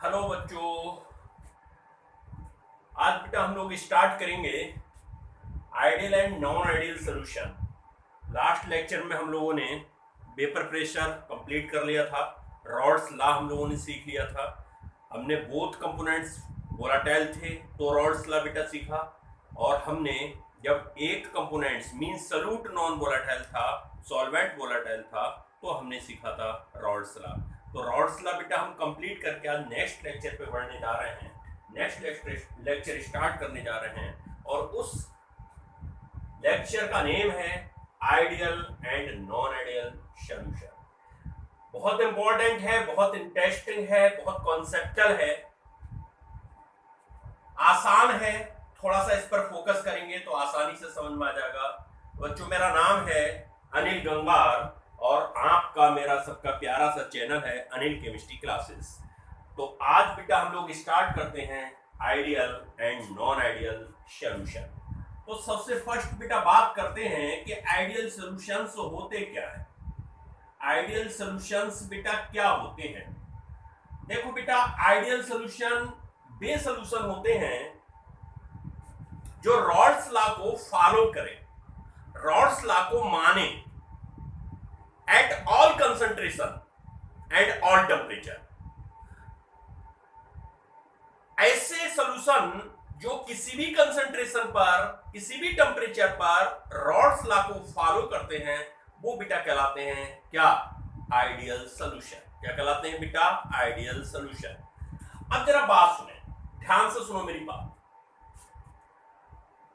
Hello बच्चों, आज बेटा हम लोग स्टार्ट करेंगे ideal and non ideal solution. Last lecture में हम लोगों ने वेपर प्रेशर कंप्लीट कर लिया था, रॉड्स लॉ हम लोगों ने सीख लिया था, हमने बोथ कंपोनेंट्स वोलाटाइल थे तो रॉड्स लॉ बेटा सीखा, और हमने जब एक components mean solute non volatile था, सॉल्वेंट वोलाटाइल था, तो हमने सीखा था रॉड्स लॉ। तो रॉड्स लॉ बेटा हम कंप्लीट करके आज नेक्स्ट लेक्चर पे बढ़ने जा रहे हैं, नेक्स्ट लेक्चर स्टार्ट करने जा रहे हैं, और उस लेक्चर का नेम है ideal and non ideal solution. बहुत इंपॉर्टेंट है, बहुत इंटरेस्टिंग है, बहुत कॉन्सेप्चुअल है, आसान है। थोड़ा सा इस पर फोकस करेंगे तो आसानी से समझ में आ जाएगा। बच्चों, मेरा नाम है अनिल गंगवार और आपका मेरा सबका प्यारा सा चैनल है अनिल केमिस्ट्री क्लासेस। तो आज बेटा हम लोग स्टार्ट करते हैं ideal and non ideal solution. तो सबसे फर्स्ट बेटा बात करते हैं कि आइडियल सॉल्यूशंस होते क्या है। आइडियल सॉल्यूशंस बेटा क्या होते हैं? देखो बेटा, आइडियल सॉल्यूशन वे सॉल्यूशन होते हैं जो रॉड्स लॉ को फॉलो करें, रॉड्स लॉ को माने at all concentration and all temperature. ऐसे सॉल्यूशन जो किसी भी कंसंट्रेशन पर, किसी भी टेम्परेचर पर रॉड्स लॉ को फॉलो करते हैं, वो बेटा कहलाते हैं क्या? Ideal solution. क्या कहलाते हैं बेटा? Ideal solution. अब जरा बात सुने, ध्यान से सुनो मेरी बात।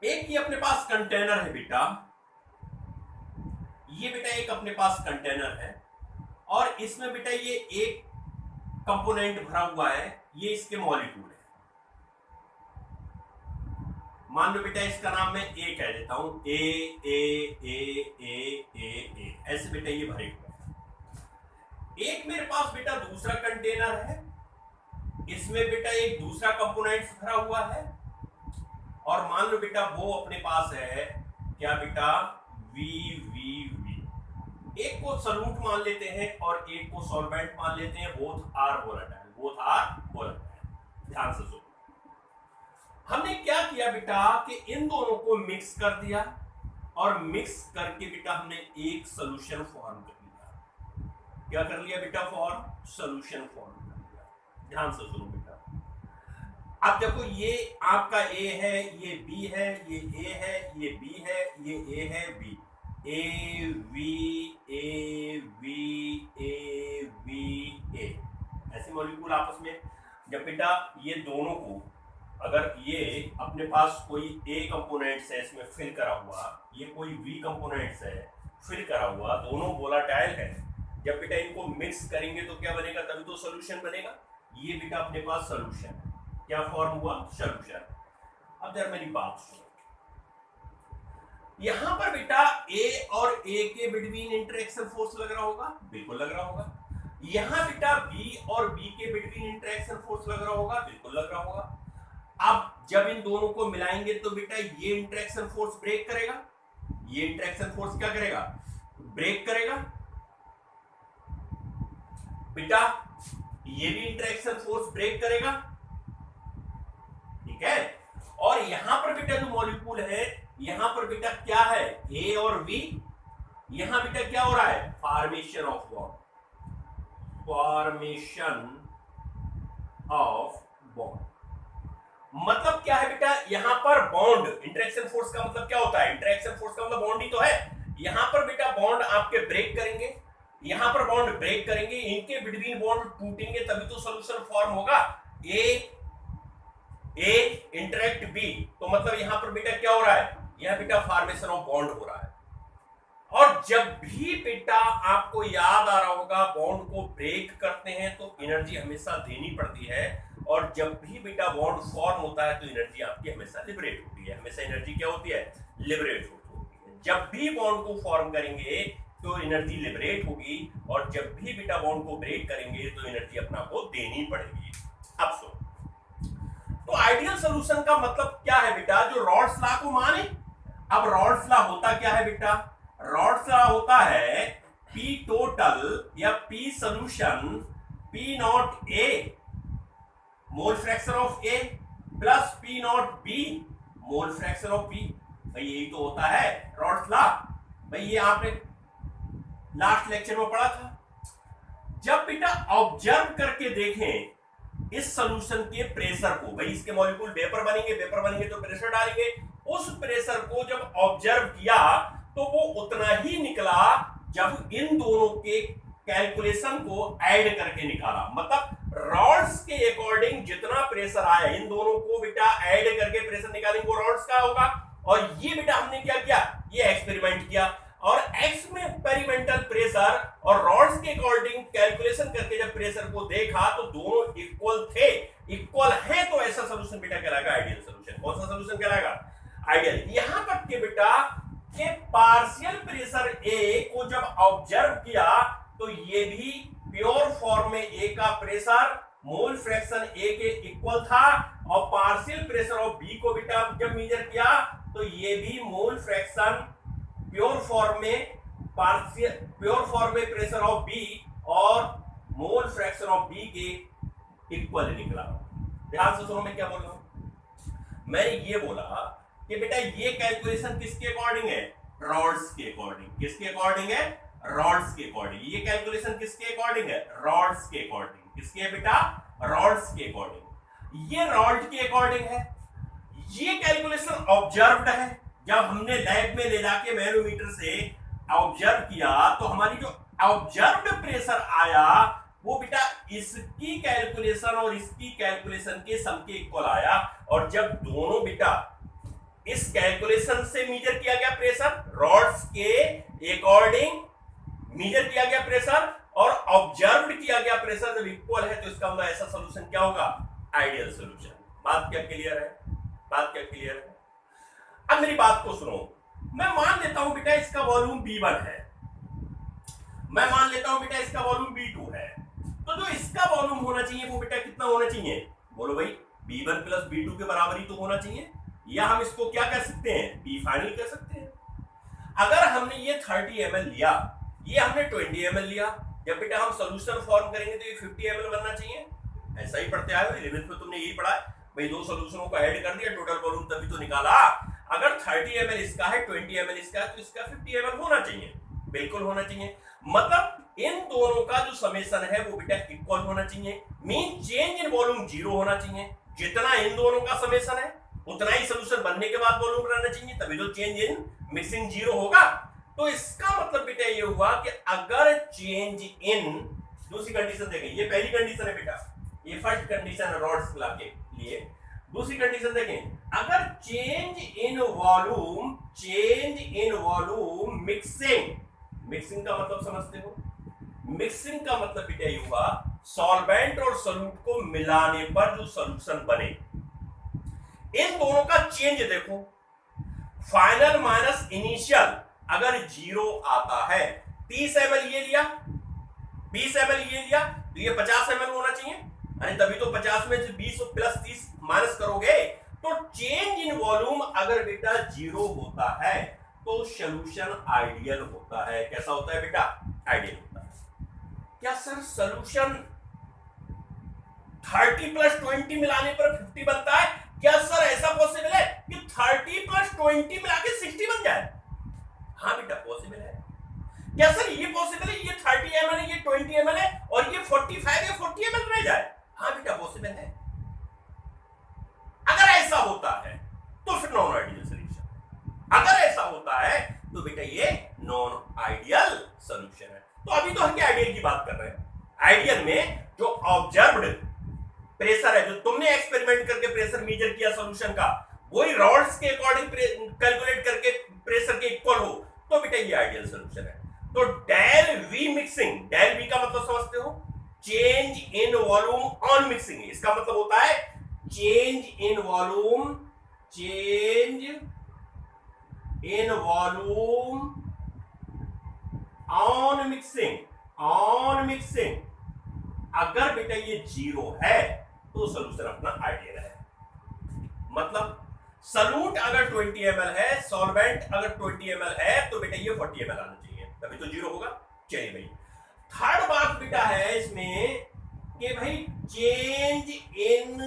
एक ही अपने पास कंटेनर है बेटा, ये बेटा एक अपने पास कंटेनर है, और इसमें बेटा ये एक कंपोनेंट भरा हुआ है, ये इसके मॉलिक्यूल है। मान लो बेटा इसका नाम मैं ए कह देता हूं, ए ए ए ए ए ए, ऐसे बेटा ये भरे हुए हैं। एक मेरे पास बेटा दूसरा कंटेनर है, इसमें बेटा एक दूसरा कंपोनेंट भरा हुआ है, और मान लो बेटा वो अपने पास है क्या बेटा? वी वी वी। एक को सॉल्यूट मान लेते हैं और एक को सॉल्वेंट मान लेते हैं, both are volatile, both are volatile. ध्यान से सुनो, हमने क्या किया बेटा कि इन दोनों को मिक्स कर दिया, और मिक्स करके बेटा हमने एक सॉल्यूशन फॉर्म कर लिया। क्या कर लिया बेटा? फॉर्म, सॉल्यूशन फॉर्म कर लिया। ध्यान से सुनो बेटा, अब देखो ये आपका ए है, ये बी है, ये ए है, ये बी है, ये ए है, B, A B A B A B A, ऐसे मॉलिक्यूल आपस में। जब बेटा ये दोनों को, अगर ये अपने पास कोई ए कंपोनेंट्स है इसमें फिल करा हुआ, ये कोई वी कंपोनेंट्स है फिल करा हुआ, दोनों वोलाटाइल है, जब बेटा इनको मिक्स करेंगे तो क्या बनेगा? तभी तो सॉल्यूशन बनेगा। ये बेटा अपने पास सॉल्यूशन है। क्या फॉर्म हुआ? सॉल्यूशन। अब जरा मेरी बात सुनो, यहां पर बेटा ए और ए के बिटवीन इंटरेक्शन फोर्स लग रहा होगा, बिल्कुल लग रहा होगा। यहां बेटा बी और बी के बिटवीन इंटरेक्शन फोर्स लग रहा होगा, बिल्कुल लग रहा होगा। अब जब इन दोनों को मिलाएंगे तो बेटा ये इंटरेक्शन फोर्स ब्रेक करेगा, ये इंटरेक्शन फोर्स क्या करेगा? ब्रेक करेगा। बेटा ये भी इंटरेक्शन फोर्स ब्रेक करेगा, ठीक है। और यहां पर बेटा जो मॉलिक्यूल है, यहां पर बेटा क्या है? ए और वी। यहां बेटा क्या हो रहा है? Formation of bond, formation of bond. मतलब क्या है बेटा? यहां पर बॉन्ड, इंटरेक्शन फोर्स का मतलब क्या होता है? इंटरेक्शन फोर्स का मतलब बॉन्ड ही तो है। यहां पर बेटा बॉन्ड आपके ब्रेक करेंगे, यहां पर बॉन्ड ब्रेक करेंगे, इनके बिटवीन बॉन्ड टूटेंगे, तभी तो सॉल्यूशन फॉर्म होगा। ए इंटरेक्ट बी, तो मतलब यहां पर बेटा क्या हो रहा है? यह बेटा फॉर्मेशन ऑफ बॉन्ड हो रहा है। और जब भी बेटा आपको याद आ रहा होगा बॉन्ड को ब्रेक करते हैं तो एनर्जी हमेशा देनी पड़ती है, और जब भी बेटा बॉन्ड फॉर्म होता है तो एनर्जी आपकी हमेशा लिबरेट होती है। हमेशा एनर्जी क्या होती है? लिबरेट होती है। जब भी बॉन्ड को फॉर्म करेंगे तो एनर्जी लिबरेट होगी, और जब भी बेटा बॉन्ड को ब्रेक करेंगे तो एनर्जी अपना को देनी पड़ेगी। अब सुनो, तो आइडियल सॉल्यूशन का मतलब क्या है बेटा? जो रॉड्स लॉ को माने। अब रॉड्स लॉ होता क्या है बेटा? रॉड्स लॉ होता है पी टोटल या P solution P naught A mole fraction of A plus P naught B mole fraction of B. भाई यही तो होता है रॉड्स लॉ। भाई ये आपने लास्ट लेक्चर में पढ़ा था। जब बेटा ऑब्जर्व करके देखें इस सॉल्यूशन के प्रेशर को, भाई इसके मॉलिक्यूल वेपर बनेंगे तो प्रेशर डालेंगे, उस प्रेशर को जब ऑब्जर्व किया तो वो उतना ही निकला जब इन दोनों के कैलकुलेशन को ऐड करके निकाला। मतलब रॉड्स के अकॉर्डिंग जितना प्रेशर आया इन दोनों को बेटा ऐड करके प्रेशर निकालेंगे वो रॉड्स का होगा। और ये बेटा हमने क्या किया, ये एक्सपेरिमेंट किया और एक्स में एक्सपेरिमेंटल प्रेशर और रॉड्स के अकॉर्डिंग कैलकुलेशन करके जब प्रेशर को देखा तो दोनों इक्वल थे, इक्वल है, तो ऐसा सॉल्यूशन बेटा कहलाएगा आइडियल सॉल्यूशन। कौन सा सॉल्यूशन कहलाएगा, आइडियल। यहां तक के बेटा के पार्शियल प्रेशर ए को जब ऑब्जर्व किया तो ये भी प्योर फॉर्म में ए का प्रेशर मोल फ्रैक्शन ए के इक्वल था और पार्शियल प्रेशर ऑफ बी को बेटा जब मेजर किया तो ये भी मोल फ्रैक्शन प्योर फॉर्म में प्रेशर ऑफ बी और मोल फ्रैक्शन ऑफ बी के इक्वल निकला। ध्यान से सुनो मैं क्या बोल रहा हूं। मैंने ये बोला कि बेटा ये कैलकुलेशन किसके अकॉर्डिंग है, रॉड्स के अकॉर्डिंग। किसके अकॉर्डिंग है, रॉड्स के अकॉर्डिंग। ये कैलकुलेशन किसके अकॉर्डिंग है, रॉड्स के अकॉर्डिंग। किसके है बेटा, रॉड्स के अकॉर्डिंग। ये रॉड के अकॉर्डिंग है। ये कैलकुलेशन ऑब्जर्व्ड है। जब हमने लैब में ले जाके मैनोमीटर से ऑब्जर्व किया तो हमारी जो ऑब्जर्व्ड प्रेशर आया वो बेटा इसकी कैलकुलेशन और इसकी कैलकुलेशन के सम के इक्वल आया। और जब दोनों बेटा इस कैलकुलेशन से मेजर किया गया प्रेशर, रॉड्स के अकॉर्डिंग मेजर किया गया प्रेशर और ऑब्जर्व्ड किया गया प्रेशर जब इक्वल है तो इसका मतलब ऐसा सॉल्यूशन क्या होगा, आइडियल सॉल्यूशन। बात क्या क्लियर है, बात क्या क्लियर है। अब मेरी बात को सुनो। मैं मान लेता हूं बेटा इसका वॉल्यूम B1 है, मैं मान लेता हूं बेटा इसका वॉल्यूम B2 है, तो जो इसका वॉल्यूम होना चाहिए वो बेटा कितना होना चाहिए, बोलो भाई B1 प्लस B2 के बराबर ही तो होना चाहिए। या हम इसको क्या कर सकते हैं, B फाइनल कर सकते हैं। अगर हमने ये 30 ml लिया, ये हमने 20 ml लिया, जब बेटा हम सॉल्यूशन फॉर्म करेंगे तो ये 50 ml बनना चाहिए। ऐसा ही पढ़ते आए हो, 11th में तुमने यही पढ़ा है भाई, दो सॉल्यूशनों को ऐड कर दिया, टोटल वॉल्यूम तभी तो निकाला। अगर 30 ml इसका है, 20 ml इसका है, तो इसका 50 ml होना चाहिए, बिल्कुल होना चाहिए। मतलब इन दोनों का जो समेशन है वो बेटा इक्वल होना चाहिए। मीन चेंज इन वॉल्यूम 0 होना चाहिए। जितना इन दोनों का समेशन है उतना ही सॉल्यूशन बनने के बाद वॉल्यूम रहना चाहिए, तभी तो चेंज इन मिक्सिंग 0 होगा। तो इसका मतलब बेटा ये हुआ कि अगर चेंज इन, दूसरी कंडीशन देखें, ये पहली कंडीशन है बेटा, ये फर्स्ट कंडीशन है रॉड्स क्लब के लिए। दूसरी कंडीशन देखें, अगर चेंज इन वॉल्यूम मिक्सिंग का मतलब समझते हो, मिक्सिंग का मतलब बेटा ये हुआ सॉल्वेंट और सॉल्यूट को मिलाने पर जो सॉल्यूशन बने। इन दोनों का चेंज देखो, फाइनल माइनस इनिशियल अगर 0 आता है, 30 ml ये लिया, 20 ml ये लिया, तो ये 50 ml होना चाहिए। अरे तभी तो 50 में से 20 प्लस 30 माइनस करोगे तो चेंज इन वॉल्यूम अगर बेटा 0 होता है तो सॉल्यूशन आइडियल होता है। कैसा होता है बेटा, आइडियल होता है। क्या सर सॉल्यूशन 30 प्लस 20 मिलाने पर 50 बनता है? क्या सर ऐसा पॉसिबल है कि 30 प्लस 20 मिला के 60 बन जाए? हाँ बेटा पॉसिबल है। क्या सर ये पॉसिबल है ये 30 ml है, ये 20 ml है और ये 45 या 40 ml रह जाए? हाँ बेटा पॉसिबल है। अगर ऐसा होता है तो फिर नॉन आइडियल सॉल्यूशन। अगर ऐसा होता है तो बेटा ये नॉन आइडियल सॉल्यूशन है। तो अभी तो हम क्या आइडियल की बात कर रहे हैं। आइडियल में जो ऑब्जर्व्ड प्रेशर है, जो तुमने एक्सपेरिमेंट करके प्रेशर मेजर किया सॉल्यूशन का, वही रॉड्स के अकॉर्डिंग कैलकुलेट करके प्रेशर के इक्वल हो, तो बेटा ये आइडियल सॉल्यूशन है। तो del V mixing, del V का मतलब समझते हो, change in volume on mixing. इसका मतलब होता है change in volume on mixing. अगर बेटा ये 0 है तो सॉल्यूशन अपना आइडियल है। मतलब सॉल्यूट अगर 20 ml है, सॉल्वेंट अगर 20 ml है, तो बेटा ये 40 ml आना चाहिए, तभी तो 0 होगा। चलिए भाई, थर्ड बात बेटा है इसमें कि भाई चेंज इन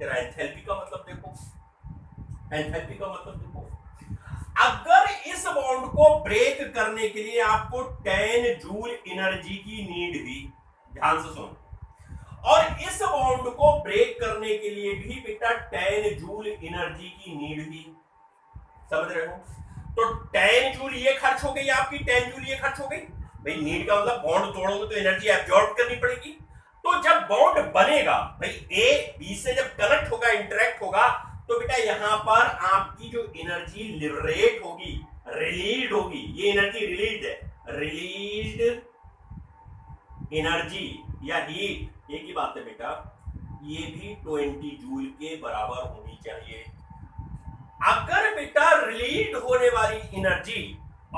तेरा एंथैल्पी का मतलब देखो, एंथैल्पी का मतलब देखो, अगर इस बॉन्ड को ब्रेक करने के लिए आपको 10 जूल एनर्जी की नीड हुई, ध्यान से सुनो, और इस बॉन्ड को ब्रेक करने के लिए भी बेटा 10 जूल एनर्जी की नीड हुई, समझ रहे हो? तो 10 जूल ये खर्च हो गई आपकी, 10 जूल ये खर्च हो गई। भाई नीड का मतलब बॉन्ड तोड़ोगे तो एनर्जी एब्जॉर्ब करनी पड़ेगी। तो जब बॉन्ड बनेगा, भाई ए बी से जब कनेक्ट होगा, इंटरेक्ट होगा, तो बेटा यहां पर आपकी जो एनर्जी लिबरेट होगी, रिलीज होगी, ये एनर्जी रिलीज है, रिलीज्ड एनर्जी या हीट, एक ही बात है बेटा, ये भी 20 जूल के बराबर होनी चाहिए। अगर बेटा रिलीज होने वाली एनर्जी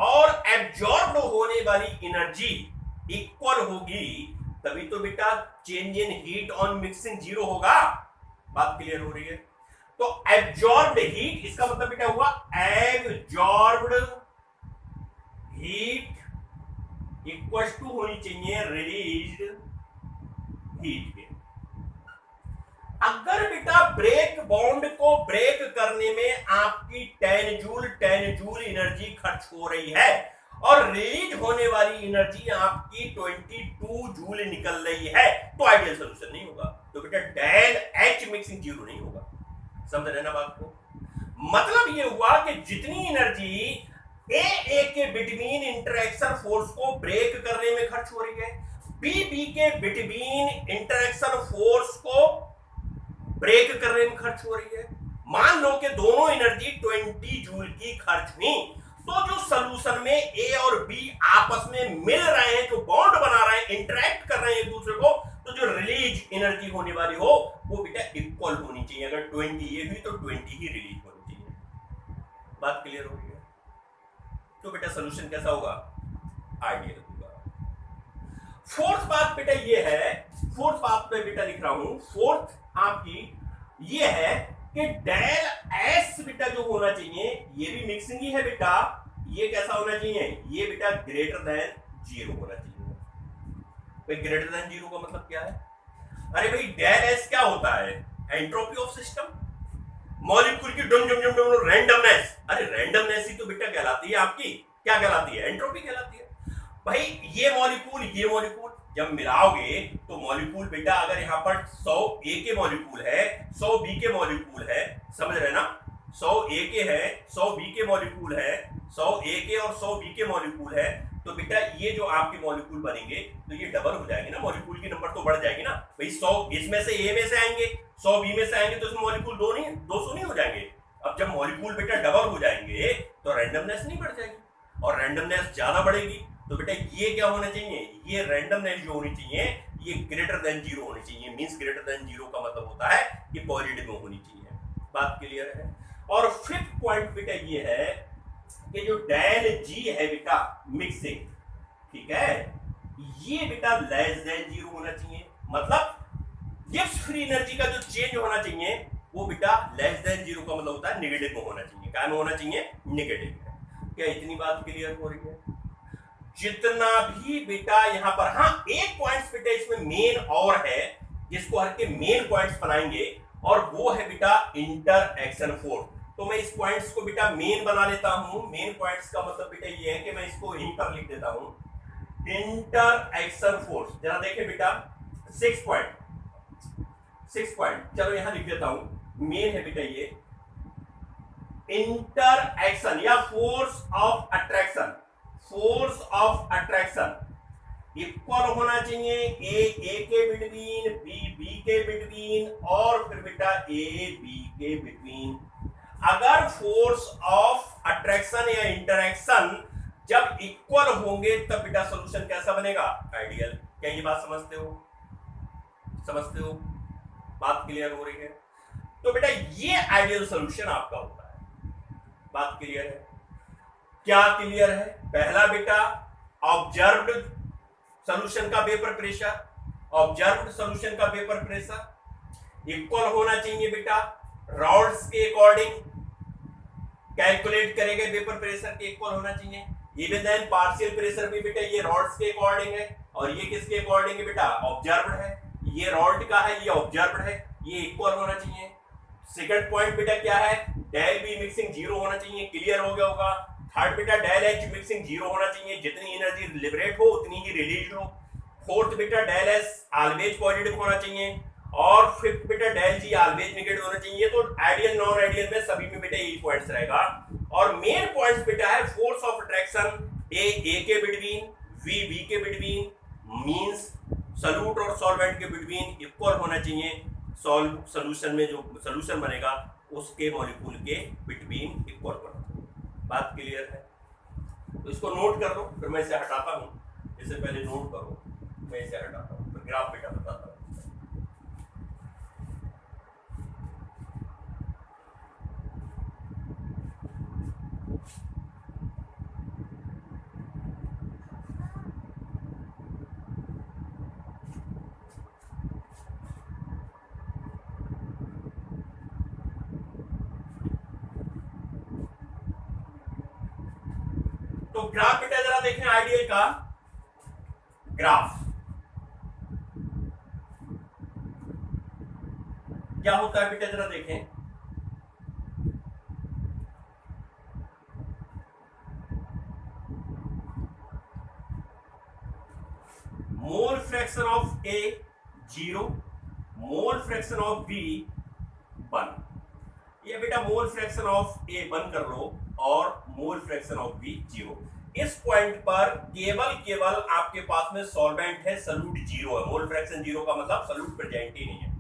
और एब्जॉर्ब होने वाली एनर्जी इक्वल होगी, तभी तो बेटा change in heat on mixing zero होगा। बात क्लियर हो रही है? तो एब्जॉर्ब्ड हीट, इसका मतलब बेटा हुआ एब्जॉर्ब्ड हीट इक्वल टू होनी चाहिए रिलीज्ड हीट के। अगर बेटा ब्रेक बॉन्ड को ब्रेक करने में आपकी 10 जूल एनर्जी खर्च हो रही है और रिलीज होने वाली एनर्जी आपकी 22 जूल निकल रही है, तो आइडियल सॉल्यूशन नहीं होगा। तो बेटा डेल एच मिक्सिंग जीरो नहीं होगा। समझ रहे ना बात को? मतलब ये हुआ कि जितनी एनर्जी ए के बिटवीन इंटरेक्शन फोर्स को ब्रेक करने में खर्च हो रही है, बी के बिटवीन इंटरेक्शन फोर्स को ब्रेक करने में खर्च हो रही है, मान लो कि दोनों एनर्जी 20 जूल की खर्च हुई, तो जो सॉल्यूशन में ए और बी आपस में मिल रहे हैं, जो बॉन्ड बना रहे हैं, इंटरेक्ट कर रहे हैं एक दूसरे को, तो जो रिलीज एनर्जी होने वाली हो वो बेटा इक्वल होनी चाहिए। अगर 20 ये हुई तो 20 ही रिलीज होनी चाहिए। बात क्लियर हो रही है? तो बेटा सॉल्यूशन कैसा होगा? आइडियल होगा। फोर्थ बात बेटा ये है, फोर्थ बात पे बेटा लिख रहा हूं, फोर्थ आपकी ये है कि डेल एस बेटा जो होना चाहिए, ये भी मिक्सिंग ही है बेटा, ये कैसा होना चाहिए? ये बेटा ग्रेटर देन जीरो होना चाहिए। भाई ग्रेटर देन जीरो का मतलब क्या है? अरे भाई डेल एस क्या होता है? एंट्रोपी ऑफ सिस्टम, मॉलिक्यूल की डुम डुम डुम डुम रैंडमनेस। अरे रैंडमनेस ही तो बेटा कहलाती है आपकी, क्या कहलाती है? एंट्रोपी कहलाती है। भाई ये मॉलिक्यूल जब मिलाओगे तो मॉलिक्यूल बेटा अगर यहां पर 100 ए के मॉलिक्यूल है, 100 बी के मॉलिक्यूल है, समझ रहे ना? 100 ए के है, 100 बी के मॉलिक्यूल है, 100 ए के और 100 बी के मॉलिक्यूल है, तो बेटा ये जो आपके मॉलिक्यूल बनेंगे तो ये डबल हो जाएंगे ना, मॉलिक्यूल की नंबर तो बढ़ जाएगी ना। भाई 100 इसमें से ए में से आएंगे, 100 बी में से आएंगे, तो इसमें मॉलिक्यूल 200 नहीं हो जाएंगे। अब जब मॉलिक्यूल बेटा डबल हो जाएंगे तो रैंडमनेस नहीं बढ़ जाएगी, और रैंडमनेस ज्यादा बढ़ेगी, तो बेटा ये क्या होना चाहिए? ये रैंडमनेस जो होनी चाहिए ये ग्रेटर देन जीरो होनी चाहिए। मींस ग्रेटर देन जीरो का मतलब होता है कि पॉजिटिव में होनी चाहिए। बात क्लियर है? और फिफ्थ पॉइंट बेटा ये है कि जो डेल जी है बेटा मिक्सिंग, ठीक है, ये बेटा लेस देन जीरो होना चाहिए। मतलब गिब्स फ्री एनर्जी का जो चेंज होना चाहिए वो बेटा लेस देन जीरो का मतलब होता है नेगेटिव में होना चाहिए। क्या में होना चाहिए? नेगेटिव में। क्या इतनी बात क्लियर हो रही है? जितना भी बेटा यहां पर, हाँ एक पॉइंट बेटा इसमें मेन और है जिसको हर के मेन पॉइंट्स बनाएंगे, और वो है बेटा इंटर एक्शन फोर्स। तो मैं इस पॉइंट्स को बेटा मेन बना लेता हूं। मेन पॉइंट्स का मतलब बेटा ये है कि मैं इसको इंटर लिख देता हूं, इंटर एक्शन फोर्स। जरा देखें बेटा 6 पॉइंट, चलो यहां लिख देता हूं, मेन है बेटा ये इंटर एक्शन या force of attraction. Force of attraction equal होना चाहिए ए के बिटवीन, बी के बिटवीन, और फिर बेटा ए बी के बिटवीन। अगर फोर्स ऑफ अट्रैक्शन या इंटरैक्शन जब इक्वल होंगे तब बेटा सॉल्यूशन कैसा बनेगा? आइडियल। क्या ये बात समझते हो? समझते हो? बात क्लियर हो रही है? तो बेटा ये आइडियल सॉल्यूशन आपका होता है। बात क्लियर है? क्या क्लियर है? पहला बेटा ऑब्जर्व्ड सॉल्यूशन का वेपर प्रेशर, ऑब्जर्व्ड सॉल्यूशन का वेपर प्रेशर इक्वल होना चाहिए बेटा रॉड्स के अकॉर्डिंग, कैलकुलेट करेंगे वेपर प्रेशर के इक्वल होना चाहिए। इवन देन पार्शियल प्रेशर भी बेटा ये रॉड्स के अकॉर्डिंग है, और ये किसके अकॉर्डिंग है बेटा? ऑब्जर्व्ड है। ये रॉड का है, ये ऑब्जर्व्ड है, ये इक्वल होना चाहिए। सेकंड पॉइंट बेटा क्या है, डेल बी मिक्सिंग जीरो होना चाहिए, क्लियर हो गया होगा। थर्ड बेटा डेल एच मिक्सिंग जीरो होना चाहिए, जितनी एनर्जी लिबरेट हो उतनी ही रिलीज हो। फोर्थ बेटा डेल एस ऑलवेज पॉजिटिव होना चाहिए, और फिफ्थ बेटा डेल जी ऑलवेज नेगेटिव होना चाहिए। तो आइडियल नॉन आइडियल में सभी में बेटा यही पॉइंट्स रहेगा। और मेन पॉइंट्स बेटा है फोर्स ऑफ अट्रैक्शन ए के बिटवीन, वी के बिटवीन, मींस सॉल्यूट और सॉल्वेंट के बिटवीन इक्वल होना चाहिए। सॉल्यूशन में जो सॉल्यूशन बनेगा उसके मॉलिक्यूल के बिटवीन इक्वल होना। बात क्लियर है? तो इसको नोट कर लो, फिर मैं इसे हटाता हूं। इससे पहले नोट करो, मैं इसे हटाता हूं, फिर ग्राफ बेटा बताता हूं। तो ग्राफ बेटा जरा देखें, आइडियल का ग्राफ क्या होता है बेटा, जरा देखें। Mole fraction of A 0, mole fraction of B 1। ये बेटा मोल फ्रैक्शन ऑफ ए 1 कर लो और मोल फ्रैक्शन ऑफ बी 0। इस पॉइंट पर केवल आपके पास में सॉल्वेंट है, सॉल्यूट 0 है। मोल फ्रैक्शन 0 का मतलब सॉल्यूट प्रेजेंट ही नहीं है।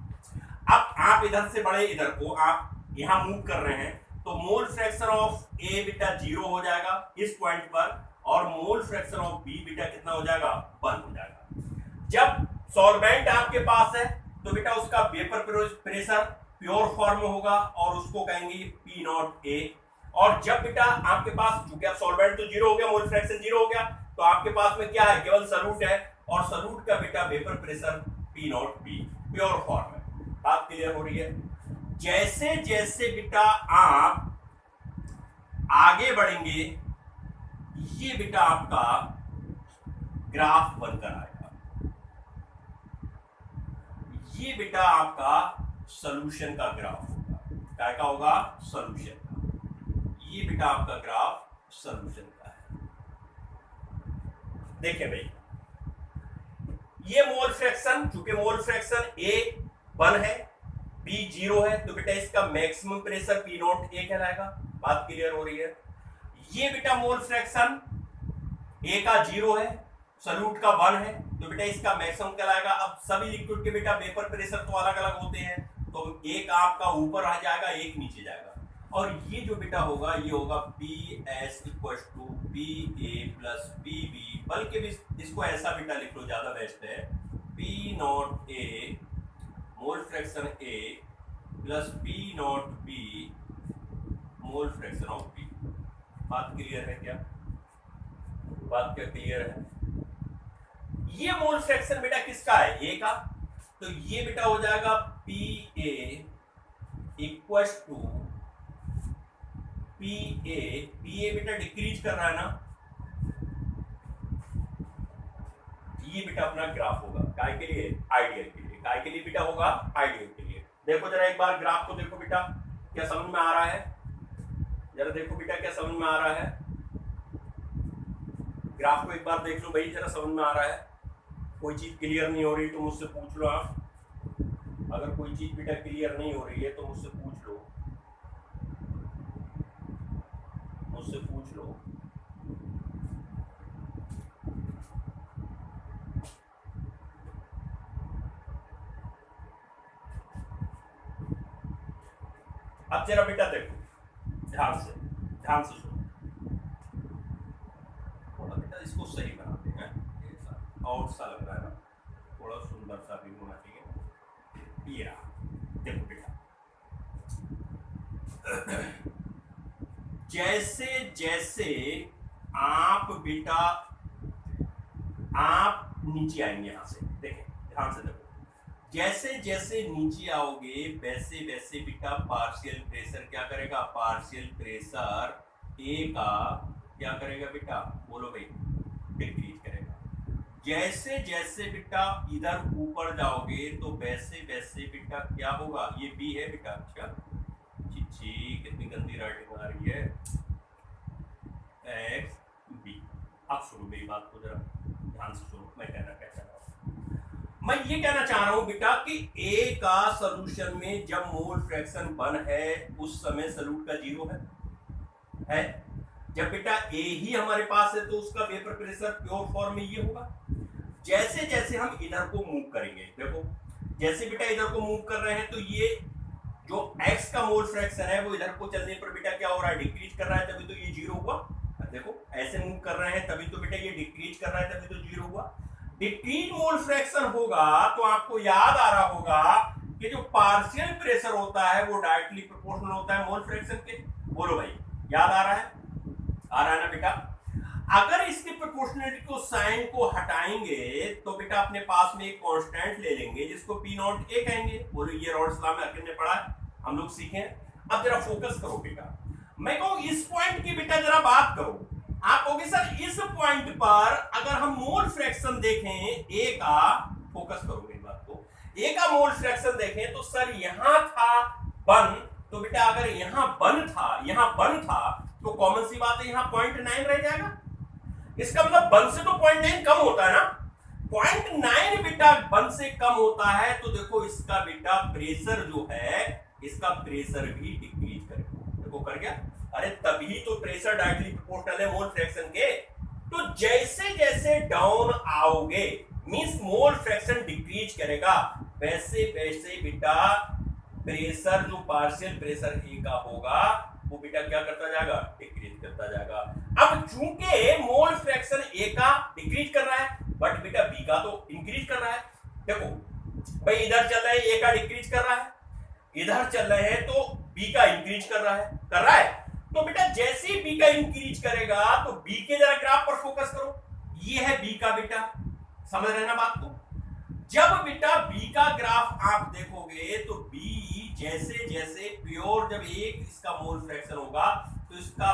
अब आप इधर से बढ़े, इधर को आप यहां मूव कर रहे हैं, तो मोल फ्रैक्शन ऑफ ए बेटा 0 हो जाएगा इस पॉइंट पर, और मोल फ्रैक्शन ऑफ बी बेटा कितना हो जाएगा, 1 हो जाएगा। जब सॉल्वेंट आपके पास है तो बेटा उसका वेपर प्रेशर प्योर फॉर्म में होगा और उसको कहेंगे पी नॉट ए। और जब बेटा आपके पास, चूंकि आप सॉल्वेंट तो 0 हो गया, मोल फ्रैक्शन 0 हो गया, तो आपके पास में क्या है, केवल सॉल्यूट है, और सॉल्यूट का बेटा vapour pressure P naught B pure form है। बात क्लियर हो रही है? जैसे जैसे बेटा आप आगे बढ़ेंगे, ये बेटा आपका ग्राफ बनकर आएगा। ये बेटा आपका सॉल्यूशन का ग्राफ होगा। क्या का होगा? सॉल्यूशन का। ये बेटा आपका ग्राफ सॉल्यूशन का है। देखिए भाई, ये मोल फ्रैक्शन, चूंकि मोल फ्रैक्शन ए 1 है, बी 0 है, तो बेटा इसका मैक्सिमम प्रेशर पी नॉट ए कहलाएगा। बात क्लियर हो रही है? ये बेटा मोल फ्रैक्शन ए का 0 है, सॉल्यूट का 1 है, तो बेटा इसका मैक्सिमम कहलाएगा। अब सभी लिक्विड के बेटा वेपर प्रेशर तो अलग अलग होते हैं, तो एक आपका ऊपर आ जाएगा, एक नीचे जाएगा। और ये जो बेटा होगा, ये होगा P S equal to P A plus P B, बल्कि भी इसको ऐसा बेटा लिख लो, ज्यादा बेस्ट है, P naught A mole fraction A plus P naught B mole fraction of B. बात क्लियर है क्या? बात क्या क्लियर है? ये मोल फ्रैक्शन बेटा किसका है? ए का। तो ये बेटा हो जाएगा P A equal to P A बेटा डिक्रीज कर रहा है ना, ये बेटा अपना ग्राफ होगा। काय के लिए? आइडियल के लिए। काय के लिए बेटा होगा? आइडियल के लिए। देखो जरा एक बार ग्राफ को देखो बेटा, क्या समझ में आ रहा है? जरा देखो बेटा, क्या समझ में आ रहा है? ग्राफ को एक बार देख लो भाई, जरा समझ में आ रहा है? कोई चीज क्लियर नहीं हो रही तो मुझसे पूछ लो आप। अगर कोई चीज बेटा क्लियर नहीं हो रही है तो मुझसे पूछ लो, मुझसे पूछ लो। अब जरा बेटा देखो ध्यान से, ध्यान से सुनो। थोड़ा बेटा इसको सही बनाते हैं, आउट सा लग रहा है ना, थोड़ा सुंदर सा भी होना चाहिए। ये रहा, देखो बेटा, जैसे जैसे आप बेटा आप नीचे आएंगे, यहां से देखें, ध्यान से देखो, जैसे जैसे नीचे आओगे वैसे वैसे बेटा पार्शियल प्रेशर क्या करेगा? पार्शियल प्रेशर ए का क्या करेगा बेटा? बोलो भाई, डिक्रीज करेगा। जैसे जैसे बेटा इधर ऊपर जाओगे तो वैसे वैसे बेटा क्या होगा? ये बी है बेटा, अच्छा बच्ची कितनी गंदी राइटिंग आ रही है, एक्स बी। अब सुनो मेरी बात को जरा ध्यान से सुनो, मैं कहना क्या चाह रहा हूं। मैं ये कहना चाह रहा हूं बेटा कि ए का सोल्यूशन में जब मोल फ्रैक्शन 1 है उस समय सॉल्यूट का 0 है। जब बेटा ए ही हमारे पास है तो उसका वेपर प्रेशर प्योर फॉर्म में ये होगा। जैसे जैसे हम इधर को मूव करेंगे, देखो जैसे बेटा इधर को मूव कर रहे हैं तो ये जो x का मोल फ्रैक्शन है वो इधर को चलने पर बेटा क्या हो रहा है, डिक्रीज कर रहा है, तभी तो ये 0 हुआ। देखो ऐसे मूव कर रहे हैं तभी तो बेटा ये डिक्रीज कर रहा है, तभी तो 0 हुआ। डिक्रीज मोल फ्रैक्शन होगा तो आपको याद आ रहा होगा कि जो पार्शियल प्रेशर होता है वो डायरेक्टली प्रोपोर्शनल होता है मोल फ्रैक्शन के। बोलो भाई, याद आ रहा है? आ रहा है ना बेटा? अगर इसकी प्रोपोर्शनलिटी को साइन को हटाएंगे तो बेटा अपने पास में एक कांस्टेंट ले लेंगे जिसको पी नॉट ए कहेंगे। बोलो ये रॉल्स लॉ में आखिर ने पढ़ा है, हम लोग सीखे। अब जरा फोकस करो बेटा, मैं कहूं इस पॉइंट की बेटा जरा बात करो। आप कहोगे सर इस पॉइंट पर अगर हम मोल फ्रैक्शन देखें ए का, फोकस करो मेरी बात को, ए का मोल फ्रैक्शन देखें तो सर यहां था 1, तो बेटा अगर यहां 1 था तो कॉमन सी बात है यहां 0.9 रह जाएगा। इसका मतलब 1 से तो 0.9 कम होता है ना, 0.9 बेटा 1 से कम होता है तो देखो इसका बेटा प्रेशर जो है इसका प्रेशर भी डिक्रीज करेगा। देखो कर गया, अरे तभी तो प्रेशर डायरेक्टली प्रोपोर्शनल है मोल फ्रैक्शन के। तो जैसे जैसे डाउन आओगे मींस मोल फ्रैक्शन डिक्रीज करेगा, वैसे वैसे बेटा प्रेशर जो पार्शियल प्रेशर ए का होगा वो बेटा क्या करता जाएगा, डिक्रीज करता जाएगा। अब चूंकि मोल फ्रैक्शन ए का डिक्रीज कर रहा है बट बेटा बी का तो इंक्रीज कर रहा है। देखो भाई इधर चल रहा है ए का डिक्रीज कर रहा है, इधर चल रहे हैं तो बी का इंक्रीज कर रहा है। तो बेटा जैसे ही बी का इंक्रीज करेगा तो बी के जरा ग्राफ पर फोकस करो, ये है बी का बेटा, समझ रहे ना बात को? जब बेटा बी का ग्राफ आप देखोगे तो बी जैसे जैसे प्योर जब एक इसका मोल फ्रैक्शन होगा तो इसका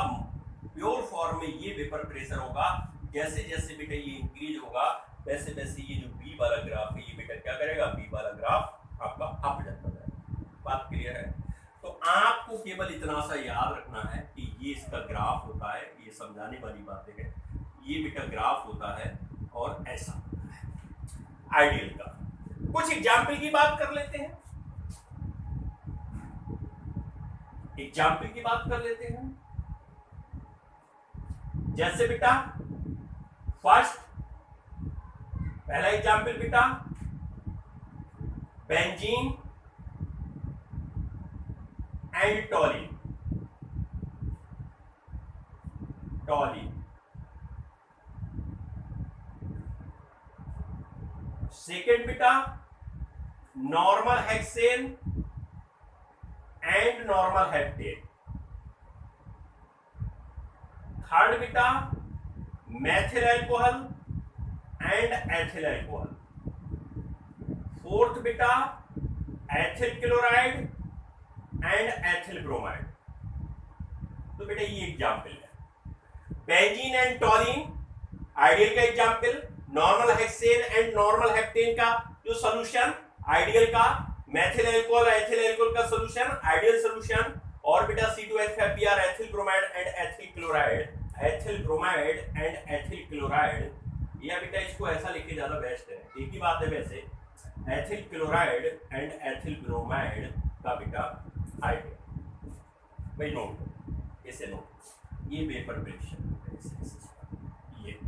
प्योर फॉर्म में ये वेपर प्रेशर होगा। जैसे जैसे बेटा ये इंक्रीज होगा वैसे वैसे ये जो बी वाला ग्राफ है ये बेटा क्या करेगा, बी वाला ग्राफ आपका अप जाता जाएगा। बात क्लियर है? तो आपको केवल इतना सा याद रखना है कि ये इसका ग्राफ होता है, ये समझाने वाली बातें हैं, ये बेटा ग्राफ होता है और ऐसा होता है आइडियल का। कुछ एग्जाम्पल की बात कर लेते हैं, एग्जाम्पल की बात कर लेते हैं। जैसे बेटा फर्स्ट पहला एग्जाम्पल बेटा बेंजीन एंड टॉलिन। सेकेंड बेटा normal hexane and normal heptane. Third बेटा methyl alcohol and ethyl alcohol. Fourth बेटा ethyl chloride and ethyl bromide. तो बेटा ये एग्जाम्पल है बेंजीन एंड टॉलिन आइडियल का example, normal hexane and normal heptane का जो सॉल्यूशन आइडियल का, मैथिल अल्कोहल एथिल अल्कोहल का सॉल्यूशन आइडियल सॉल्यूशन, और बेटा C2H5Br ethyl bromide and ethyl chloride, ethyl bromide and ethyl chloride. या बेटा इसको ऐसा लिखे ज्यादा बेस्ट है, एक ही बात है वैसे, ethyl chloride and ethyl bromide का बेटा आइडियल। भाई नोट, इसे नोट, ये वेपर प्रेशर ये,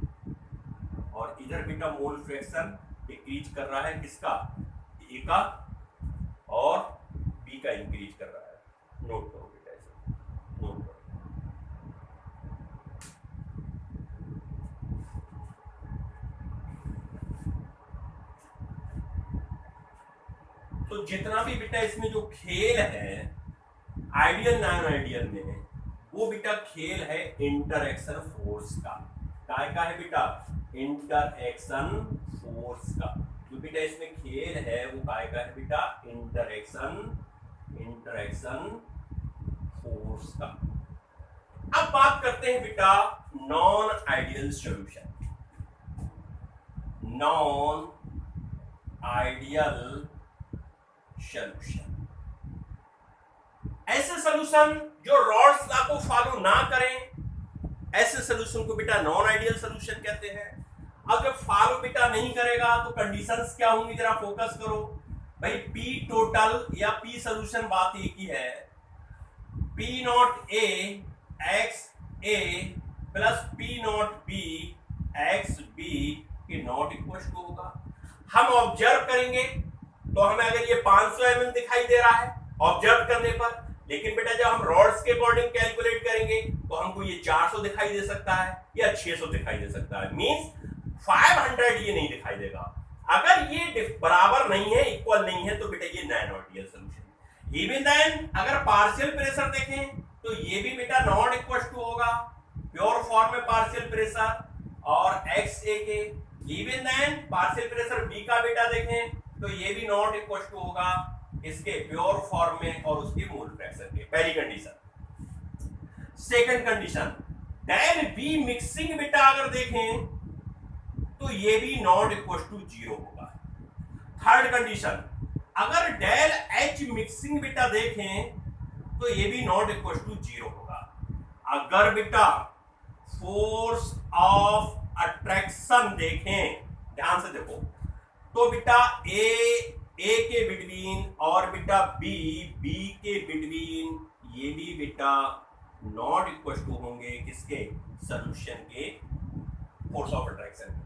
और इधर बेटा मोल फ्रैक्शन डिक्रीज कर रहा है किसका, ए का, और बी का इंक्रीज कर रहा है। नोट करो बेटा ऐसे, नोट करो। तो जितना भी बेटा इसमें जो खेल है आइडियल नॉन आइडियल में, वो बेटा खेल है इंटरएक्शन फोर्स का। काय का है बेटा, इंटरएक्शन फोर्स का। जो बेटा इसमें खेल है वो काय का है बेटा, इंटरएक्शन फोर्स का। अब बात करते हैं बेटा non ideal solution. Non ideal solution ऐसे सॉल्यूशन जो रॉड्स लॉ को फॉलो ना करें, ऐसे सॉल्यूशन को बेटा नॉन आइडियल सॉल्यूशन कहते हैं। अब जब फॉलो बेटा नहीं करेगा तो कंडीशंस क्या होंगी, जरा फोकस करो भाई। पी टोटल या पी सॉल्यूशन बात एक ही है, P naught A X A plus P naught B X B के नॉट इक्वल टू होगा। हम ऑब्जर्व करेंगे तो हमें अगर ये 500 mm दिखाई दे रहा है ऑब्जर्व करने पर, लेकिन बेटा जब हम रॉड्स के अकॉर्डिंग कैलकुलेट करेंगे तो हमको ये 400 दिखाई दे सकता है या 600 दिखाई दे सकता है, मींस 500 ये नहीं दिखाई देगा। अगर ये बराबर नहीं है, इक्वल नहीं है, तो बेटा ये non ideal solution. Even then अगर पार्शियल प्रेशर देखें तो ये भी बेटा नॉट इक्वल टू होगा प्योर फॉर्म में पार्शियल प्रेशर और एक्स ए के। Even then partial pressure B का बेटा देखें तो ये भी नॉट इक्वल टू होगा इसके प्योर फॉर्म में और उसके मोल फ्रैक्शन के। पहली condition. Second condition, del V mixing बेटा अगर देखें तो ये भी नॉट इक्वल टू 0 होगा। थर्ड कंडीशन, अगर डेल एच मिक्सिंग बेटा देखें तो ये भी नॉट इक्वल टू 0 होगा। अगर बेटा फोर्स ऑफ अट्रैक्शन देखें, ध्यान से देखो, तो बेटा ए के बिटवीन और बेटा बी के बिटवीन ये भी बेटा नॉट इक्वल टू होंगे किसके, सॉल्यूशन के फोर्स ऑफ अट्रैक्शन।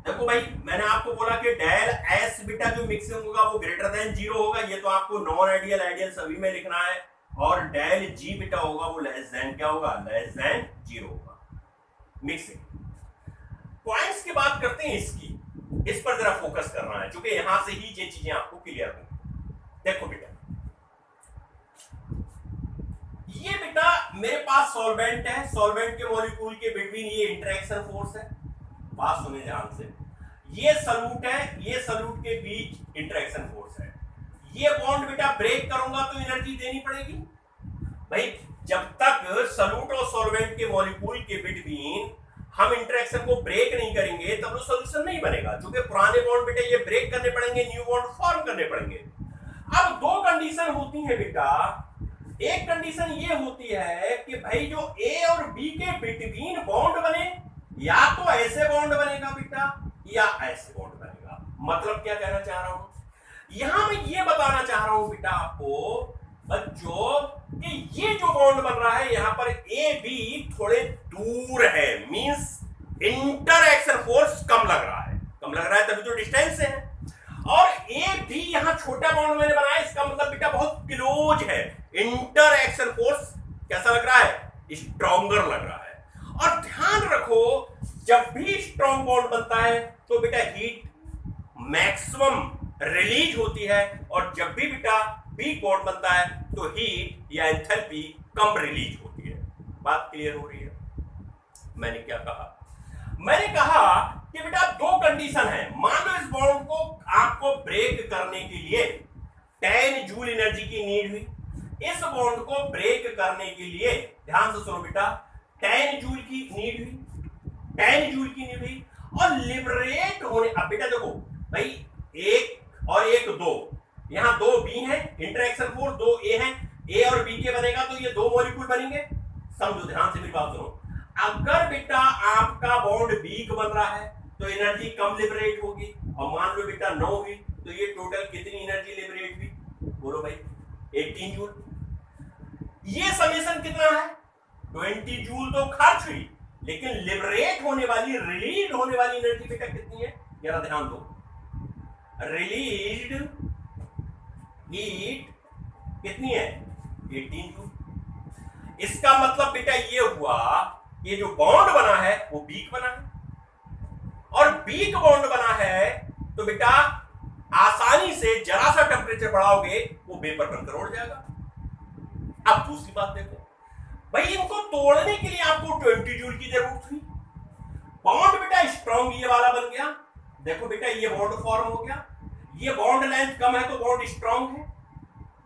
देखो भाई मैंने आपको बोला कि डेल एस बेटा जो मिक्सिंग होगा वो ग्रेटर देन 0 होगा, ये तो आपको नॉन आइडियल आइडियल सभी में लिखना है। और डेल जी बेटा होगा वो लेस देन क्या होगा, लेस देन 0 होगा मिक्सिंग। पॉइंट्स की बात करते हैं इसकी, इस पर जरा फोकस करना है क्योंकि यहां से ही ये चीजें आपको क्लियर होंगी। देखो बेटा, ये बेटा मेरे पास सॉल्वेंट है, सॉल्वेंट के मॉलिक्यूल के बिटवीन ये इंटरेक्शन फोर्स है। बात सुने ध्यान से, ये सॉल्यूट है, ये सॉल्यूट के बीच इंटरेक्शन फोर्स है। ये बॉन्ड बेटा ब्रेक करूंगा तो एनर्जी देनी पड़ेगी भाई। जब तक सॉल्यूट और सॉल्वेंट के मॉलिक्यूल के बिटवीन हम इंटरेक्शन को ब्रेक नहीं करेंगे तब वो सॉल्यूशन नहीं बनेगा, क्योंकि पुराने बॉन्ड बेटा ये ब्रेक करने पड़ेंगे, न्यू बॉन्ड फॉर्म करने पड़ेंगे। अब दो कंडीशन होती है बेटा। एक कंडीशन ये होती है कि भाई जो ए और बी के बिटवीन बॉन्ड बने, या तो ऐसे बॉन्ड बनेगा बेटा या ऐसे बॉन्ड बनेगा। मतलब क्या कहना चाह रहा हूं, यहां मैं ये बताना चाह रहा हूं बेटा आपको बच्चों कि ये जो बॉन्ड बन रहा है यहां पर ए बी थोड़े दूर है, मींस इंटरएक्शन फोर्स कम लग रहा है, कम लग रहा है तभी तो डिस्टेंस है। और ए बी यहां छोटा बॉन्ड मैंने बनाया, इसका मतलब बेटा बहुत क्लोज है, इंटरएक्शन फोर्स कैसा लग रहा है, स्ट्रॉन्गर लग रहा है। और ध्यान रखो जब भी स्ट्रॉन्ग बॉन्ड बनता है तो बेटा हीट मैक्सिमम रिलीज होती है, और जब भी बेटा वीक बॉन्ड बनता है तो हीट या एंथैल्पी कम रिलीज होती है। बात क्लियर हो रही है। मैंने क्या कहा, मैंने कहा कि बेटा दो कंडीशन है। मान लो इस बॉन्ड को आपको ब्रेक करने के लिए 10 जूल एनर्जी की नीड हुई। इस बॉन्ड को ब्रेक करने के लिए ध्यान से सुनो बेटा, 10 जूल की नीड हुई, 10 जूल की नीड हुई। और लिबरेट होने, अब बेटा देखो भाई, एक और एक दो, यहां दो बी है, इंटरेक्शन फोर्स दो ए है, ए और बी के बनेगा तो ये दो मॉलिक्यूल बनेंगे। समझो ध्यान से मेरी बात सुनो, अगर बेटा आपका बॉन्ड वीक बन रहा है तो एनर्जी कम लिबरेट होगी, और मान लो बेटा 9 हुई तो ये टोटल कितनी एनर्जी लिबरेट हुई, बोलो भाई 18 जूल। ये समेशन कितना है, 20 जूल तो खर्च हुई, लेकिन लिबरेट होने वाली, रिलीज होने वाली एनर्जी बेटा कितनी है, जरा ध्यान दो। रिलीज्ड हीट कितनी है, 18 जूल। इसका मतलब बेटा ये हुआ, ये जो बॉन्ड बना है वो वीक बना है, और वीक बॉन्ड बना है तो बेटा आसानी से जरा सा टेम्परेचर बढ़ाओगे वो वेपर बनकर उड़ जाएगा। अब दूसरी बात देखो भाई, इनको तोड़ने के लिए आपको 20 जूल की जरूरत हुई, बॉन्ड बेटा स्ट्रॉन्ग ये वाला बन गया। देखो बेटा ये बॉन्ड फॉर्म हो गया, ये बॉन्ड लेंथ कम है तो बॉन्ड स्ट्रॉन्ग है।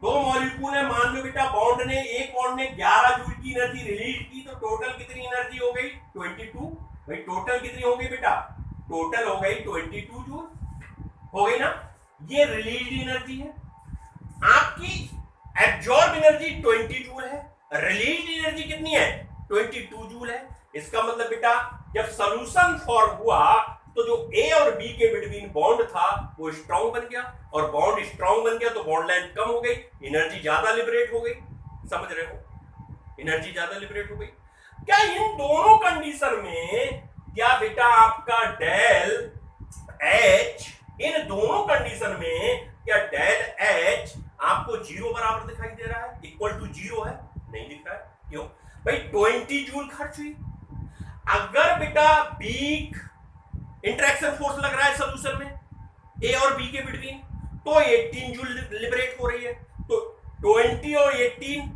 दो मॉलिक्यूल है, मान लो बेटा बॉन्ड ने, एक बॉन्ड ने 11 जूल की एनर्जी रिलीज की, तो टोटल कितनी एनर्जी हो गई, 22। भाई टोटल कितनी हो गई बेटा, टोटल हो गई 22 जूल, हो गई ना। ये रिलीज एनर्जी है। आपकी एब्जॉर्ब एनर्जी 20 जूल है, रिलीज एनर्जी कितनी है 22 जूल है। इसका मतलब बेटा जब सॉल्यूशन फॉर्म हुआ तो जो ए और बी के बिटवीन बॉन्ड था वो स्ट्रांग बन गया, और बॉन्ड स्ट्रांग बन गया तो बॉन्ड लेंथ कम हो गई, एनर्जी ज्यादा लिबरेट हो गई। समझ रहे हो, एनर्जी ज्यादा लिबरेट हो गई। क्या इन दोनों कंडीशन में क्या बेटा आपका डेल एच, इन दोनों कंडीशन में क्या डेल एच आपको जीरो बराबर दिखाई दे रहा है, इक्वल टू जीरो है? नहीं दिख रहा है। क्यों भाई? 20 जूल खर्च हुई। अगर बेटा वीक इंटरेक्शन फोर्स लग रहा है सॉल्यूशन में ए और बी के बिटवीन, तो 18 जूल लिबरेट हो रही है। तो 20 और 18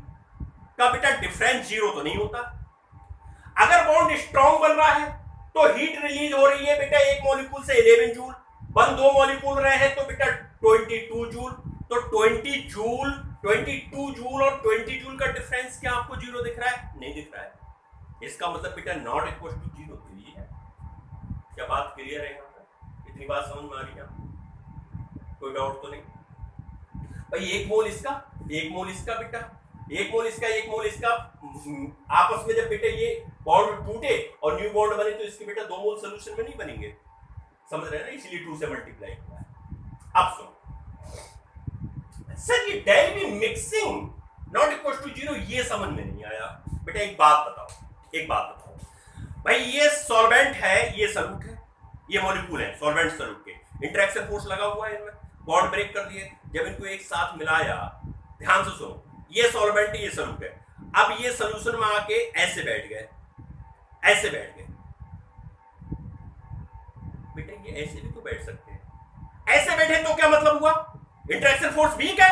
का बेटा डिफरेंस जीरो तो नहीं होता। अगर बॉन्ड स्ट्रांग बन रहा है तो हीट रिलीज हो रही है बेटा एक मॉलिक्यूल से 11 जूल, बन दो मॉलिक्यूल रहे हैं तो बेटा 22 जूल। तो 22 जूल और 20 जूल का डिफरेंस क्या आपको जीरो दिख रहा है? नहीं दिख रहा है। इसका मतलब बेटा नॉट इक्वल टू जीरो के लिए है। क्या बात क्लियर है? यहाँ पर इतनी बात समझ में आ रही है? कोई डाउट तो नहीं भाई? एक मोल इसका, एक मोल इसका बेटा, एक मोल इसका, एक मोल इसका, आपस में जब बेटा ये बॉन्ड टूटे और न्यू बॉन्ड बने तो इसके बेटा दो मोल सॉल्यूशन में नहीं बनेंगे। समझ रहे हैं ना? इसलिए 2 से मल्टीप्लाई हुआ है। अब सुनो सर, ये del V mixing not equal to zero, ये समझ में नहीं आया बेटा। एक बात बताओ, एक बात बताओ भाई, ये सॉल्वेंट है, ये सॉल्यूट है, ये मॉलिक्यूल है सॉल्वेंट सॉल्यूट के, इंटरेक्शन फोर्स लगा हुआ है इनमें, बॉन्ड ब्रेक कर दिए। जब इनको एक साथ मिलाया, ध्यान से सुनो, ये सॉल्वेंट है, ये सॉल्यूट है। अब ये सॉल्यूशन में आके ऐसे बैठ गए, ऐसे बैठ गए बेटा, ये ऐसे भी तो बैठ सकते हैं। ऐसे बैठे तो क्या मतलब हुआ? इंटरेक्शन फोर्स वीक है।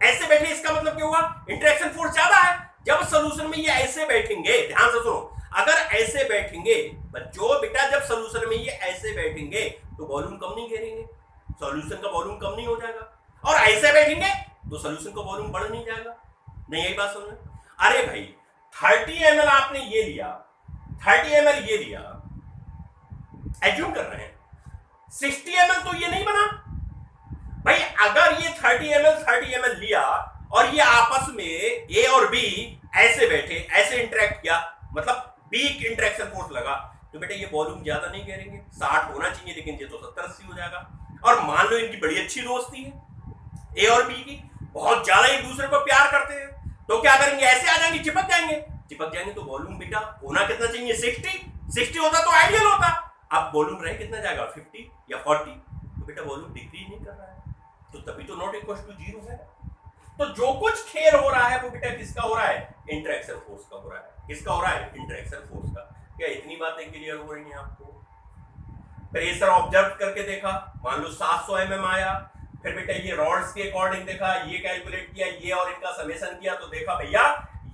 ऐसे बैठे इसका मतलब क्या हुआ? इंटरेक्शन फोर्स ज्यादा है। जब सॉल्यूशन में ये ऐसे बैठेंगे, ध्यान से सुनो, अगर ऐसे बैठेंगे जो बेटा, जब सॉल्यूशन में ये ऐसे बैठेंगे तो वॉल्यूम कम नहीं घेरेंगे, सॉल्यूशन का वॉल्यूम कम नहीं हो जाएगा। और ऐसे बैठेंगे तो सॉल्यूशन का वॉल्यूम बढ़ नहीं जाएगा। नहीं, यही बात समझ? अरे भाई 30 ml आपने ये लिया, 30 ml ये लिया, एज्यूम कर रहे हैं 60 ml तो ये नहीं बना भाई। अगर ये 30 ml लिया और ये आपस में ए और बी ऐसे बैठे, ऐसे इंटरेक्ट किया, मतलब वीक इंटरेक्शन फोर्स लगा, तो बेटा ये वॉल्यूम ज्यादा नहीं करेंगे, 60 होना चाहिए, लेकिन ये तो 70-80 हो जाएगा। और मान लो इनकी बड़ी अच्छी दोस्ती है ए और बी की, बहुत ज्यादा एक दूसरे को प्यार करते हैं, तो क्या करेंगे? ऐसे आ जाएंगे, चिपक जाएंगे। चिपक जाएंगे तो वॉल्यूम बेटा होना कितना चाहिए? 60 होता तो आइडियल होता। अब वॉल्यूम रहे कितना जाएगा? 50 या 40। तो बेटा वॉल्यूम डिक्रीज नहीं कर रहा है, तो तभी तो नॉट इक्वल टू जीरो है। तो जो कुछ खेल हो रहा है वो बेटा किसका हो रहा है? इंटरेक्शन फोर्स का हो रहा है। किसका हो रहा है? इंटरेक्शन फोर्स का। क्या इतनी बातें क्लियर हो रही हैं आपको? प्रेशर ऑब्जर्व करके देखा, मान लो 700 mm आया, फिर बेटा ये रॉड्स के अकॉर्डिंग देखा, ये कैलकुलेट किया, ये और इनका समेशन किया, तो देखा भैया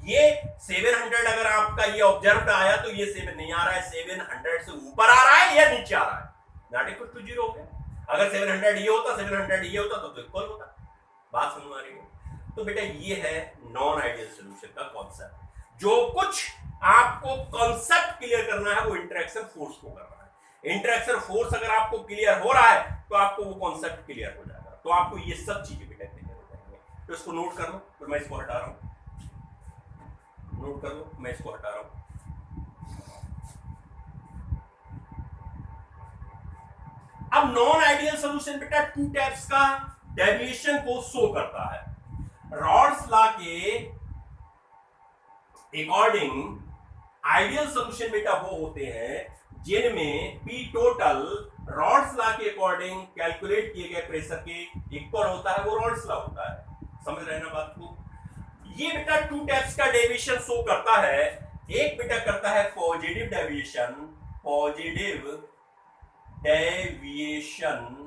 ये 700 अगर आपका ये ऑब्जर्व आया तो ये 7 नहीं आ रहा है, 700 से ऊपर आ रहा है या नीचे आ रहा है, नॉट इक्वल टू जीरो हो गया। अगर 700 ये होता, 700 ये होता तो इक्वल होता। बात समझ आ रही है? तो बेटा ये है नॉन आइडियल सॉल्यूशन का कॉन्सेप्ट। जो कुछ आपको कॉन्सेप्ट क्लियर करना है वो इंटरेक्शन फोर्स को करना है। इंटरेक्शन फोर्स अगर आपको क्लियर हो रहा है तो आपको वो कॉन्सेप्ट क्लियर हो जाएगा, तो आपको ये सब चीजें बेटा क्लियर हो जाएंगे। तो इसको नोट कर लो, फिर मैं इसको हटा रहा हूं, नोट कर लो, मैं इसको हटा रहा हूं। अब नॉन आइडियल सॉल्यूशन बेटा 2 टाइप्स का डेविएशन को शो करता है। रॉड्स लॉ के अकॉर्डिंग आइडियल सॉल्यूशन बेटा वो होते हैं जिनमें पी टोटल रॉड्स लॉ के अकॉर्डिंग कैलकुलेट किए गए प्रेशर के इक्वल होता है, वो रॉड्स लॉ होता है। समझ रहे हैं ना बात को? ये बेटा 2 टाइप्स का डेविएशन शो करता है। एक बेटा करता है पॉजिटिव डेविएशन, पॉजिटिव डेविएशन,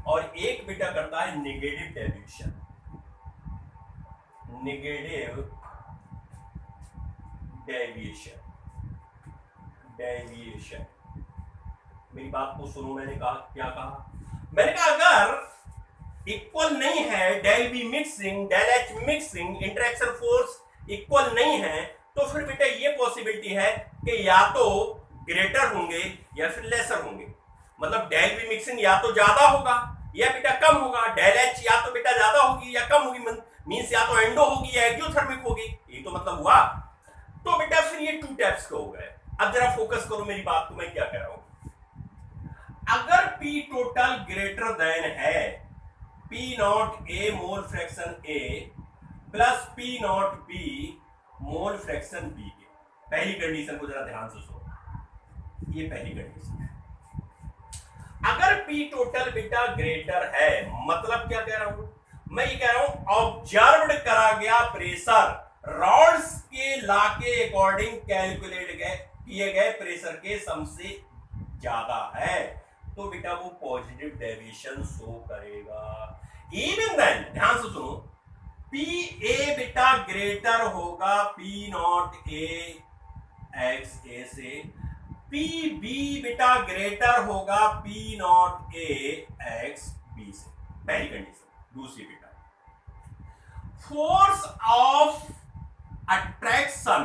और एक बेटा करता है negative deviation, negative deviation. Deviation, मेरी बात को सुनो, मैंने कहा क्या कहा? मैंने कहा अगर इक्वल नहीं है del V mixing, del H mixing, interaction force equal नहीं है, तो फिर बेटा ये पॉसिबिलिटी है कि या तो ग्रेटर होंगे या फिर लेसर होंगे। मतलब डेल बी मिक्सिंग या तो ज्यादा होगा या बेटा कम होगा, डेल एच या तो बेटा ज्यादा होगी या कम होगी, मींस या तो एंडो होगी या एक्जियोथर्मिक होगी, ये तो मतलब हुआ। तो बेटा फिर ये 2 टाइप्स के हो गए। अब जरा फोकस करो मेरी बात को, मैं क्या कह रहा हूं। अगर P टोटल ग्रेटर देन है P naught A mole fraction A plus P naught B mole fraction B के, पहली कंडीशन को जरा ध्यान से सुनो, ये पहली कंडीशन है। अगर P टोटल बेटा ग्रेटर है, मतलब क्या कह रहा हूं मैं, ये कह रहा हूं ऑब्जर्व्ड करा गया प्रेशर रॉड्स के लॉ के अकॉर्डिंग कैलकुलेट किए गए प्रेशर के सम से ज्यादा है, तो बेटा वो पॉजिटिव डेविएशन शो करेगा। इवन देन, ध्यान से सुनो, पी ए बेटा ग्रेटर होगा P naught A X A से, पी बी बेटा ग्रेटर होगा P naught A X B से, पहली कंडीशन। दूसरी बेटा, फोर्स ऑफ अट्रैक्शन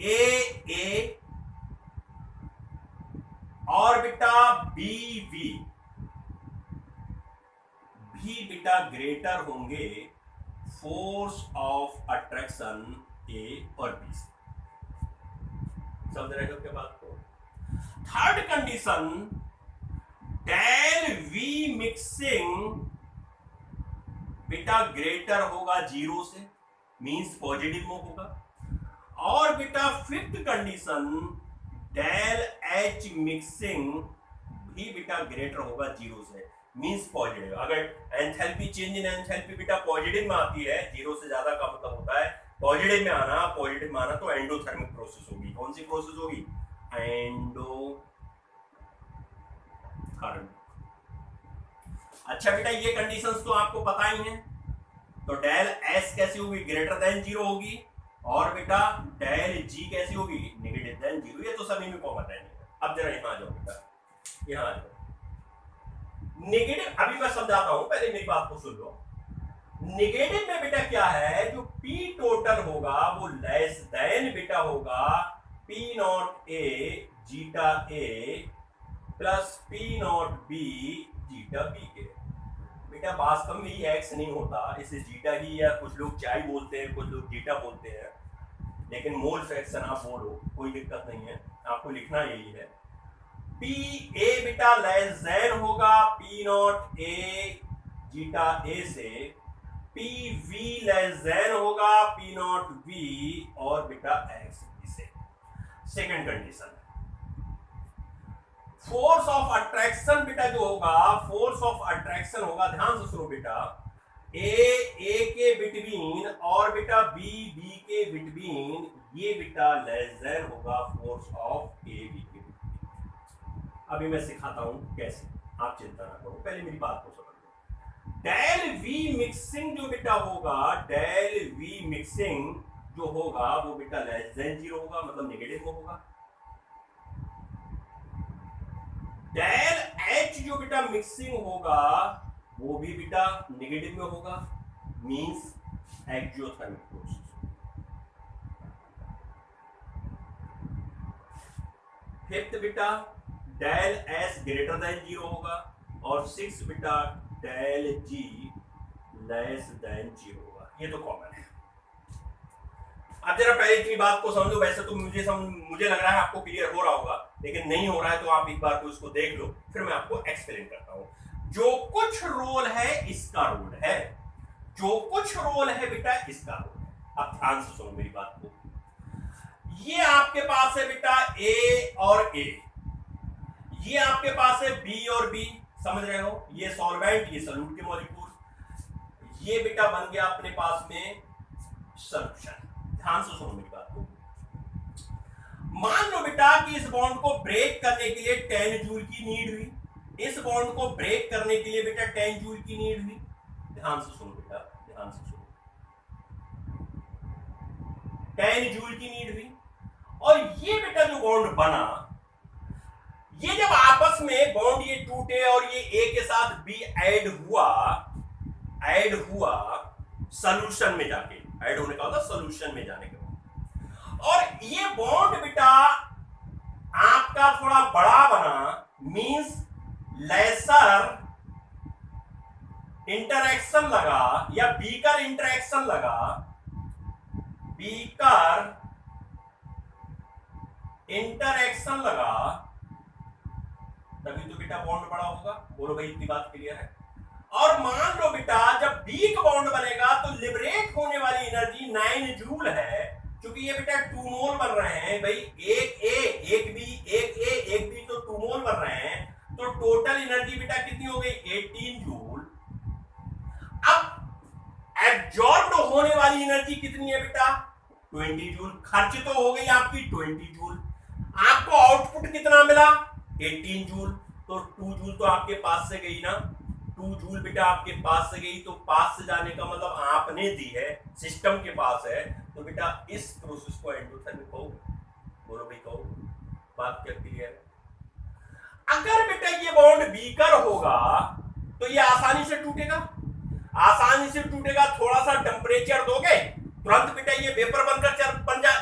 ए और बेटा बी भी बेटा ग्रेटर होंगे फोर्स ऑफ अट्रैक्शन ए और बी से। समझ रहे हो क्या बात को। Third condition, del V mixing बेटा ग्रेटर होगा 0 से, मींस पॉजिटिव में होगा। और बेटा fifth condition, del H mixing भी बेटा ग्रेटर होगा 0 से, मींस पॉजिटिव। अगर एंथैल्पी चेंज इन एंथैल्पी बेटा पॉजिटिव में आती है, 0 से ज्यादा का मतलब होता है पॉजिटिव में आना, तो एंडोथर्मिक प्रोसेस होगी। कौन सी प्रोसेस होगी? एंडोथर्मिक। अच्छा बेटा, ये कंडीशंस तो आपको पता ही है। तो डेल एस कैसी होगी? ग्रेटर देन 0 होगी। और बेटा डेल जी कैसी होगी? Negative than 0। ये तो सभी में कॉमन है। अब जरा यहां आ जाओ बेटा, यहां आ जाओ। नेगेटिव अभी मैं समझाता हूं, पहले मेरी बात को सुन लो। नेगेटिव में बेटा क्या है, जो पी टोटल होगा वो लेस देन बेटा होगा P naught A zeta A plus P naught B zeta B के। बेटा वास्तव में ये एक्स नहीं होता, इसे जीटा ही, या कुछ लोग चाय बोलते हैं, कुछ लोग जीटा बोलते हैं, लेकिन मोल फ्रैक्शन आप बोलो, कोई दिक्कत नहीं है, आपको लिखना यही है। पी ए बेटा लेस देन होगा पी नॉट ए जीटा ए से, पी वी लेस देन होगा पी नॉट वी और बेटा एक्स बी से। Second condition, force of attraction बेटा जो होगा, फोर्स ऑफ अट्रैक्शन होगा, ध्यान से सुनो बेटा, ए के बिटवीन और बेटा बी के बिटवीन, ये बेटा लेस देन होगा फोर्स ऑफ ए बी के बिटवीन। अभी मैं सिखाता हूं कैसे, आप चिंता ना करो, पहले मेरी बात को समझ लो। डेल वी मिक्सिंग जो बेटा होगा, डेल वी मिक्सिंग जो होगा वो बेटा लेस देन 0 होगा, मतलब नेगेटिव में होगा। डेल एच जो बेटा मिक्सिंग होगा वो भी बेटा नेगेटिव में होगा, मींस एक्जियोथर्मिक प्रोसेस। फिफ्थ बेटा डेल एस ग्रेटर देन 0 होगा, और सिक्स बेटा डेल जी लेस देन 0 होगा। ये तो कॉमन है। अब जरा पहले इतनी बात को समझो। वैसे तो मुझे लग रहा है आपको क्लियर हो रहा होगा, लेकिन नहीं हो रहा है तो आप एक बार को इसको देख लो, फिर मैं आपको एक्सप्लेन करता हूं। जो कुछ रोल है इसका रोल है, जो कुछ रोल है बेटा इसका रोल है। अब ध्यान से सुनो मेरी बात को। ये आपके पास है बेटा ए और ए, ये आपके पास है बी और बी, समझ रहे हो? ये सॉल्वेंट, ये सॉल्यूट के मॉलिक्यूल, ये बेटा बन गया अपने पास में सॉल्यूशन। ध्यान से सुनो मेरी बात को। मान लो बेटा कि इस बॉन्ड को ब्रेक करने के लिए 10 जूल की नीड हुई, इस बॉन्ड को ब्रेक करने के लिए बेटा 10 जूल की नीड हुई। ध्यान से सुनो बेटा, ध्यान से सुनो, 10 जूल की नीड हुई। और ये बेटा जो बॉन्ड बना, ये जब आपस में बॉन्ड ये टूटे और ये ए के साथ बी ऐड हुआ सॉल्यूशन में जाके, ऐड होने का मतलब सॉल्यूशन में जाने के बाद, और ये बॉन्ड बेटा आपका थोड़ा बड़ा बना, मींस लेसर इंटरैक्शन लगा या वीकर इंटरैक्शन लगा, वीकर इंटरैक्शन लगा, तभी तो बेटा बॉन्ड बड़ा होगा। बोलो भाई इतनी बात क्लियर है। और मान लो बेटा जब वीक बॉन्ड बनेगा तो लिबरेट होने वाली एनर्जी 9 जूल है, क्योंकि ये बेटा 2 मोल बन रहे हैं भाई, एक ए एक बी तो 2 मोल बन रहे हैं, तो टोटल एनर्जी बेटा कितनी हो गई 18 जूल। अब एब्जॉर्ब्ड होने वाली एनर्जी कितनी है बेटा 20 जूल। खर्च तो हो गई आपकी 20 जूल, आपको आउटपुट कितना मिला 18 जूल, तो 2 जूल तो आपके पास से गई ना, 2 जूल बेटा आपके पास से गई, तो पास से जाने का मतलब आपने दी है, सिस्टम के पास है, तो बेटा इस प्रोसेस को एंडोथर्मिक कहो। बोलो भाई कहो, बात क्या क्लियर है। अगर बेटा ये बॉन्ड वीकर होगा तो ये आसानी से टूटेगा, आसानी से टूटेगा, थोड़ा सा टेम्परेचर दोगे तुरंत बेटा ये वेपर बनकर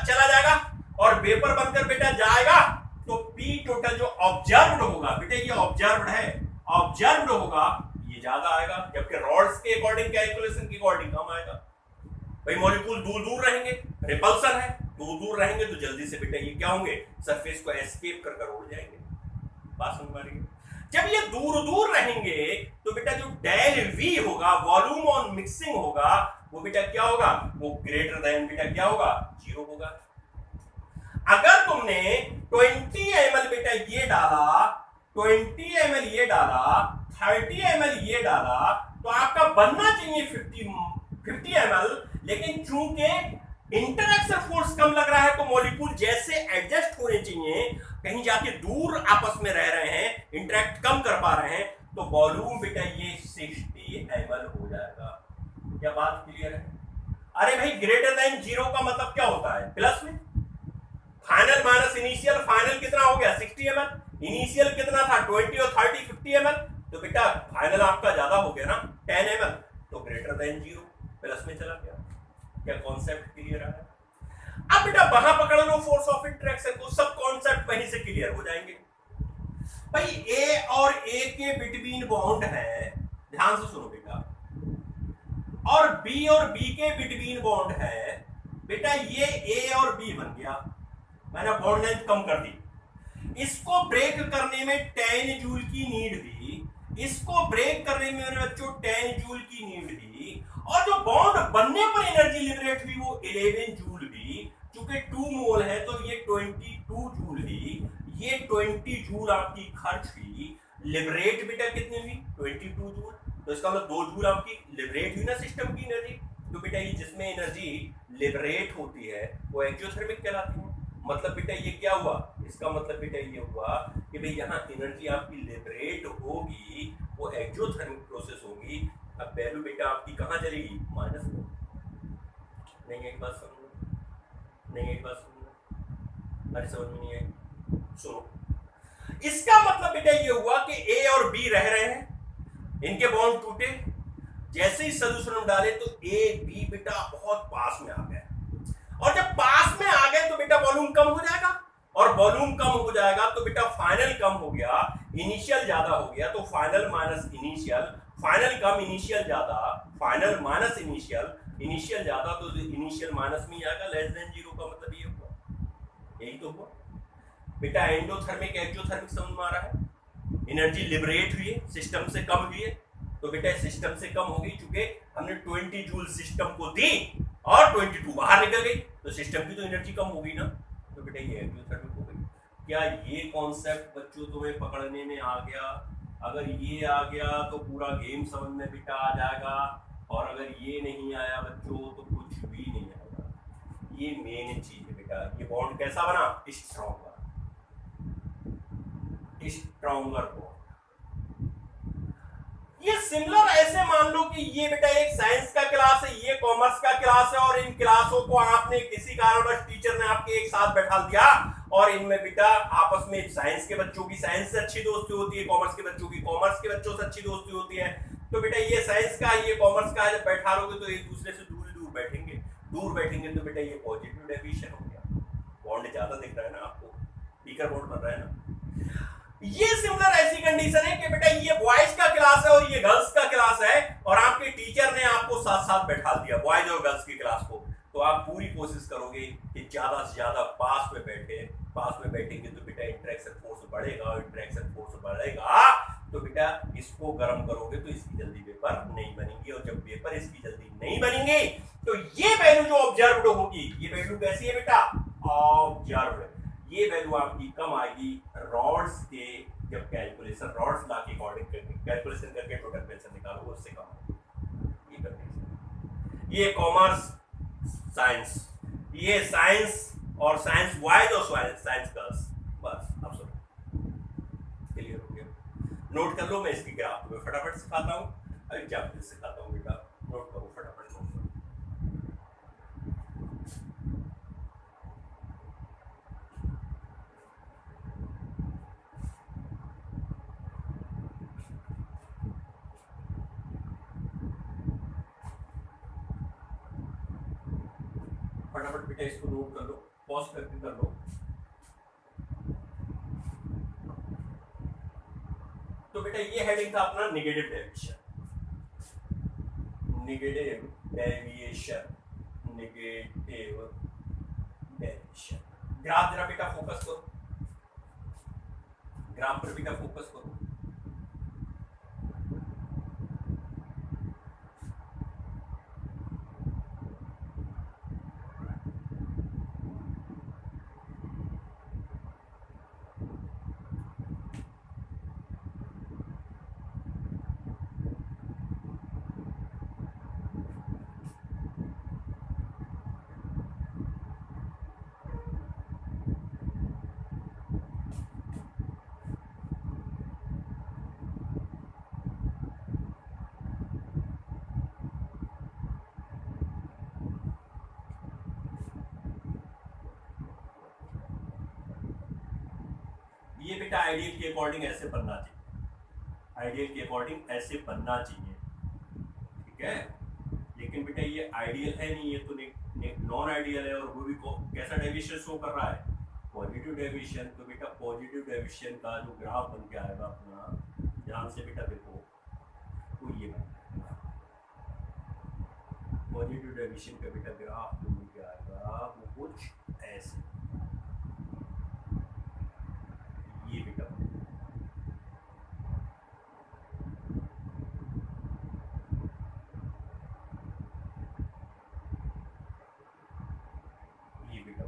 चला जाएगा, और वेपर बनकर बेटा जाएगा तो पी टोटल जो ऑब्जर्व्ड होगा बेटा, ये ऑब्जर्व्ड है, ऑब्जर्व्ड होगा ये ज्यादा आएगा, जबकि रॉड्स के अकॉर्डिंग कैलकुलेशन के अकॉर्डिंग कम आएगा। भाई मॉलिक्यूल दूर दूर रहेंगे, रिपल्सन है, दूर दूर रहेंगे तो जल्दी से बेटा ये क्या होंगे सरफेस को एस्केप कर उड़ जाएंगे। बात समझ में आ रही है। जब ये दूर दूर रहेंगे तो बेटा जो डेल वी होगा, वॉल्यूम ऑन मिक्सिंग होगा, वो बेटा क्या होगा, वो ग्रेटर देन बेटा क्या होगा 0 होगा। अगर तुमने 20 ml बेटा ये डाला, 20 ml ये डाला, 30 ml ये डाला, तो आपका बनना चाहिए 50 ml, लेकिन चूंकि इंटरैक्शन फोर्स कम लग रहा है तो मॉलिक्यूल जैसे एडजस्ट होने चाहिए, कहीं जाके दूर आपस में रह रहे हैं, इंटरैक्ट कम कर पा रहे हैं, तो वॉल्यूम बेटा ये 60 ml हो जाएगा। क्या बात क्लियर है। अरे भाई ग्रेटर देन 0 का मतलब क्या होता है, प्लस में फाइनल माइनस इनिशियल, फाइनल कितना हो गया 60 ml, इनिशियल कितना था 20 और 30 50 ml, तो बेटा फाइनल आपका ज्यादा हो गया ना 10 ml, तो ग्रेटर देन 0 प्लस में चला गया। क्या कॉन्सेप्ट क्लियर है। अब बेटा वहां पकड़ लो फोर्स ऑफ इंटरेक्शन को, सब कॉन्सेप्ट वहीं से क्लियर हो जाएंगे। भाई ए और ए के बिटवीन बॉन्ड है, ध्यान से सुनो बेटा, और बी के बिटवीन बॉन्ड है बेटा, ये ए और बी बन गया, मैंने बॉन्ड लेंथ कम कर दी। इसको ब्रेक करने में 10 जूल की नीड थी, इसको ब्रेक करने में मेरे बच्चों 10 जूल की नीड थी, और जो बॉन्ड बनने पर एनर्जी लिबरेट हुई वो 11 जूल भी, चूंकि 2 मोल है तो ये 22 जूल ही, ये 20 जूल आपकी खर्च हुई, लिबरेट बेटा कितनी हुई 22 जूल, तो इसका मतलब 2 जूल आपकी लिबरेट हुई ना सिस्टम की एनर्जी। तो बेटा ये जिसमें एनर्जी लिबरेट होती है वो एक्सोथर्मिक कहलाती है। मतलब बेटा ये क्या हुआ, इसका मतलब बेटा ये हुआ कि भाई यहाँ एनर्जी आपकी लिबरेट होगी, वो एक्सोथर्मिक प्रोसेस होगी। अब वैल्यू बेटा आपकी कहाँ चलेगी माइनस में। नहीं एक बात समझो, नहीं एक बात समझो, अरे समझ में नहीं आई, सुनो। इसका मतलब बेटा ये हुआ कि ए और बी रह रहे हैं, इनके बॉन्ड टूटे, जैसे ही सोल्यूशन में डाले तो ए बी बेटा बहुत पास में आ गए, और जब पास में आ गए तो बेटा वॉल्यूम कम हो जाएगा, और वॉल्यूम कम हो जाएगा तो बेटा फाइनल कम हो गया, इनिशियल ज्यादा हो गया, तो फाइनल माइनस इनिशियल, फाइनल कम इनिशियल ज्यादा, फाइनल माइनस इनिशियल, इनिशियल ज्यादा तो इनिशियल माइनस में आएगा, लेस देन 0 का मतलब ये हुआ, यही तो हुआ बेटा। एंडोथर्मिक एक्सोथर्मिक समझ में आ रहा है। एनर्जी लिबरेट हुई है, सिस्टम से कम हुई है, तो बेटा सिस्टम से कम हो गई, चूंकि हमने 20 जूल सिस्टम को दी और 22 बाहर निकल गई, तो सिस्टम की तो एनर्जी कम हो गई ना, तो बेटा ये एक्सोथर्मिक हो गई। क्या ये कॉन्सेप्ट बच्चों तुम्हें पकड़ने में आ गया? अगर ये आ गया तो पूरा गेम समझ में बेटा आ जाएगा, और अगर ये नहीं आया बच्चों तो कुछ भी नहीं आएगा। ये मेन चीज है बेटा। ये बॉन्ड कैसा बना? Stronger, stronger bond. ये सिमिलर ऐसे मान लो कि ये बेटा एक साइंस का क्लास है, ये कॉमर्स का क्लास है, और इन क्लासों को आपने किसी कारणवश टीचर ने आपके एक साथ बैठा दिया, और इनमें बेटा आपस में साइंस के बच्चों की साइंस से अच्छी दोस्ती होती है, कॉमर्स के बच्चों की कॉमर्स के बच्चों से अच्छी दोस्ती होती है। तो बेटा ये साइंस का है, ये कॉमर्स का है, जब बैठा लोगे तो एक दूसरे से दूर दूर बैठेंगे, दूर बैठेंगे तो बेटा ये पॉजिटिव डेविएशन हो गया, बॉन्ड ज्यादा दिख रहा है ना आपको, वीकर बॉन्ड बन रहा है ना। ये सिमिलर ऐसी कंडीशन है कि बेटा ये बॉयज का क्लास है और ये गर्ल्स का क्लास है, और आपके टीचर ने आपको साथ साथ बैठा दिया बॉयज और गर्ल्स की क्लास को, तो आप पूरी कोशिश करोगे कि ज्यादा से ज्यादा पास में बैठे। पास में बैठेंगे तो बेटा इंटरेक्शन फोर्स बढ़ेगा, और इंटरेक्शन फोर्स बढ़ेगा तो बेटा इसको गर्म करोगे तो इसकी जल्दी पेपर नहीं बनेंगी, और जब पेपर इसकी जल्दी नहीं बनेंगे तो ये वैल्यू जो ऑब्जर्व्ड होगी, ये वैल्यू कैसी है बेटा, ऑब्जर्व्ड, ये वैल्यू आपकी कम आएगी रॉड्स के, जब कैलकुलेशन रॉड्स ला के अकॉर्डिंग करके कैलकुलेशन करके टोटल प्रेशर निकालोगे उससे कम आएगी। ये करने, ये कॉमर्स साइंस, ये साइंस और साइंस बॉयज और साइंस गर्ल्स, बस अब सुनो क्लियर हो गया। नोट कर लो, मैं इसकी ग्राफ तुम्हें फटाफट सिखाता हूँ, एग्जाम्पल सिखाता हूँ बेटा, नोट करो फटाफट नोट करो। फटाफट बेटा इसको नोट कर लो, पॉज करके कर लो। तो बेटा ये हेडिंग था अपना negative deviation, negative deviation, negative deviation. Graph जरा बेटा फोकस करो, ग्राफ पर बेटा फोकस करो। ये बेटा आइडियल के अकॉर्डिंग ऐसे बनना चाहिए, आइडियल के अकॉर्डिंग ऐसे बनना चाहिए, ठीक है। लेकिन बेटा ये आइडियल है नहीं, ये तो नॉन आइडियल है, और वो भी कैसा डेविएशन शो कर रहा है, पॉजिटिव डेविएशन। तो बेटा पॉजिटिव डेविएशन का जो ग्राफ बन के आएगा अपना, ध्यान से बेटा देखो, तो ये पॉजिटिव डेविएशन का बेटा ग्राफ जो बन के आएगा वो कुछ ऐसे, ये बेटा ये बेटा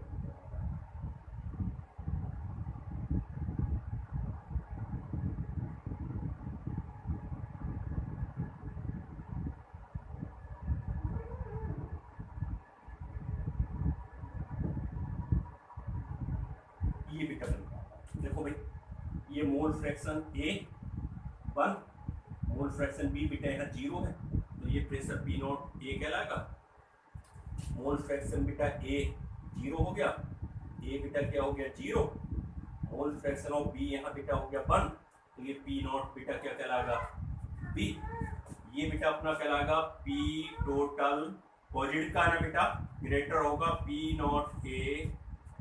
ये बेटा देखो भाई, ये मोल फ्रैक्शन ए 1, मोल फ्रैक्शन बी बेटा यहाँ 0 है, तो ये प्रेशर पी नॉट ए कहलाएगा। मोल फ्रैक्शन बेटा ए 0 हो गया, ए बेटा क्या हो गया 0, मोल फ्रैक्शन ऑफ बी यहाँ बेटा हो गया 1, तो ये पी नॉट बेटा क्या कहलाएगा बी, ये बेटा अपना कहलाएगा पी टोटल, पॉजिटिव का है ना बेटा, ग्रेटर होगा P naught A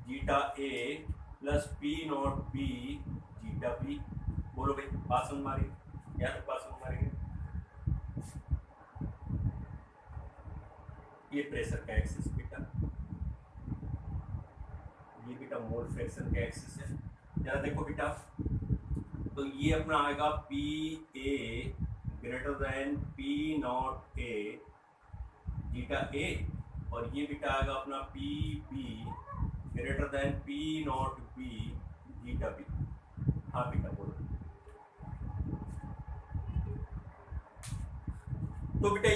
zeta A plus P naught B zeta B. बोलो भाई बात समझ मारी, या तो बात समझ मारेंगे। ये प्रेशर का एक्सिस बेटा, ये बेटा मोल फ्रैक्शन का एक्सिस है, जरा देखो बेटा, तो ये अपना आएगा P A greater than P naught A zeta A, और ये बेटा आएगा अपना P B greater than P naught B zeta B. हाँ बेटा बोलो। तो बेटा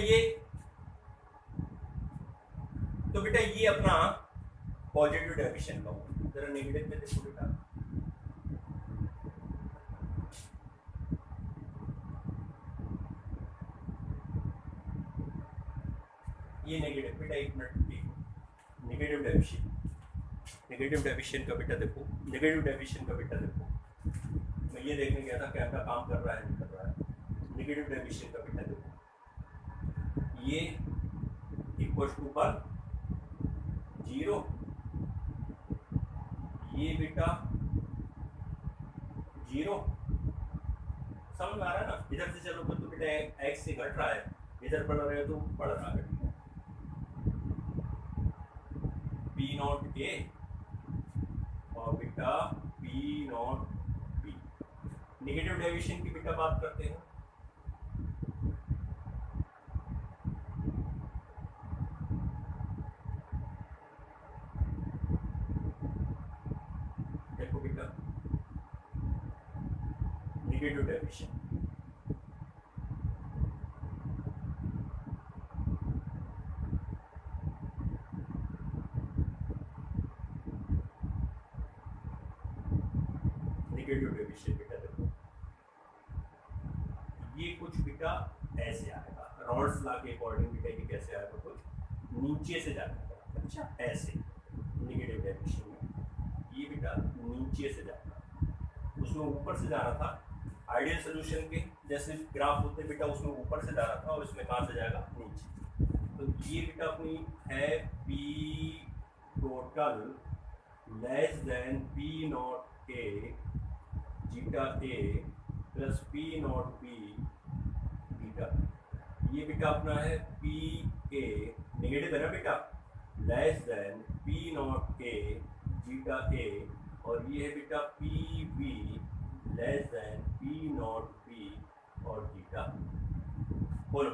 ये अपना पॉजिटिव डेविएशन का होगा, जरा नेगेटिव में देखो बेटा, ये नेगेटिव बेटा, एक minute, negative deviation, negative deviation का बेटा देखो, नेगेटिव डेविएशन का बेटा देखो, मैं ये देखने गया था कैमरा काम कर रहा है नहीं कर रहा है। नेगेटिव डेविएशन का बेटा देखो, ये इक्वल टू 1 0, ये बेटा 0। समझ में आ रहा है ना? इधर से चलोगे तो बेटा x से घट रहा है, इधर बढ़ रहे हो तो बढ़ रहा है। P नॉट a और बेटा P not b। Negative deviation की बेटा बात करते हैं। देखो बेटा नेगेटिव डेविएशन, नेगेटिव डेविएशन बेटा देखो ये कुछ बेटा ऐसे आएगा, रॉड्स लॉ के अकॉर्डिंग बेटा ये कैसे आएगा, कुछ नीचे से जाएगा। अच्छा ऐसे नेगेटिव डेविएशन में ये बेटा नीचे से जाएगा, उसमें ऊपर से जा रहा था। आइडियल सोल्यूशन के जैसे ग्राफ होते बेटा उसमें ऊपर से जा रहा था और इसमें कहाँ से जाएगा, नीचे। तो ये बेटा अपनी है P total less than P not A zeta A plus P not B beta. ये बेटा अपना है P A नेगेटिव है ना बेटा, less than P not A zeta A, और ये है बेटा P B less than P not B और जीटा। बोलो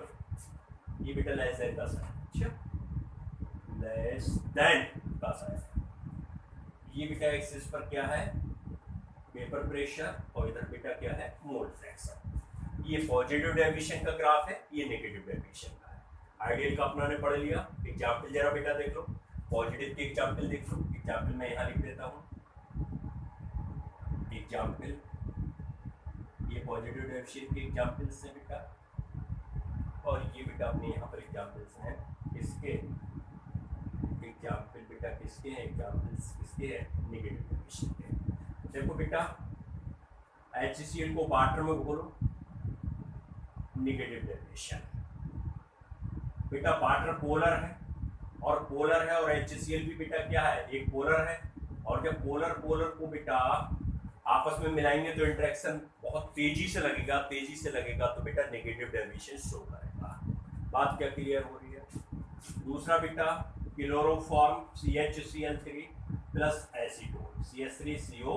ये बेटा लेस देन का साइन, अच्छा लेस देन का साइन। ये बेटा एक्सिस पर क्या है, पेपर प्रेशर, और इधर बेटा क्या है, मोल फ्रैक्शन। ये पॉजिटिव डेविएशन का ग्राफ है, ये नेगेटिव डेविएशन का है। आइडियल का अपना ने पढ़ लिया। एग्जाम्पल जरा बेटा देख लो, पॉजिटिव के एग्जाम्पल देख लो। एग्जाम्पल मैं यहाँ लिख देता हूँ, एग्जाम्पल ये पॉजिटिव डेविएशन के एग्जाम्पल्स हैं बेटा, और ये बेटा अपने यहाँ पर एग्जाम्पल्स हैं इसके। एग्जाम्पल बेटा किसके हैं, एग्जाम्पल्स किसके हैं, नेगेटिव डेविएशन के। देखो बेटा HCl को वाटर में घोलो, नेगेटिव डेविएशन। बेटा वाटर पोलर है और HCl भी बेटा क्या है, एक पोलर है। और जब पोलर को बेटा आपस में मिलाएंगे तो इंटरेक्शन बहुत तेजी से लगेगा तो बेटा नेगेटिव डेविएशन शो करेगा। बात क्या क्लियर हो रही है? दूसरा बेटा chloroform CHCl3 plus acetone CH3CO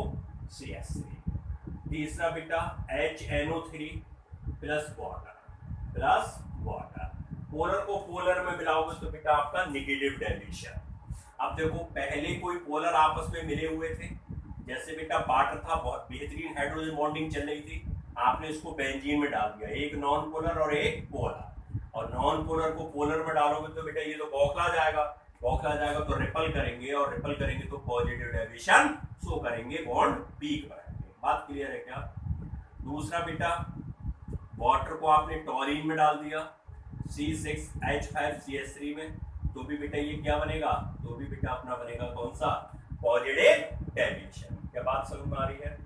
CH3। तीसरा बेटा HNO3 प्लस वाटर। पोलर को पोलर में मिलाओगे तो बेटा आपका नेगेटिव डेविएशन। अब देखो पहले कोई पोलर आपस में मिले हुए थे, जैसे बेटा वाटर था, बहुत बेहतरीन हाइड्रोजन बॉन्डिंग चल रही थी, आपने इसको बेंजीन में डाल दिया, एक नॉन पोलर और एक पोलर। और नॉन पोलर को पोलर में डालोगे तो बेटा ये तो बौखला जाएगा तो रिपल करेंगे तो पॉजिटिव डेविएशन शो करेंगे, बॉन्ड वीक बनाएंगे। बात क्लियर है क्या? दूसरा बेटा वाटर को आपने टॉरिन में डाल दिया C6H5CH3 में, तो भी बेटा ये क्या बनेगा, तो भी बेटा अपना बनेगा कौन सा, पॉजिटिव डेविएशन। क्या बात समझ में आ रही है?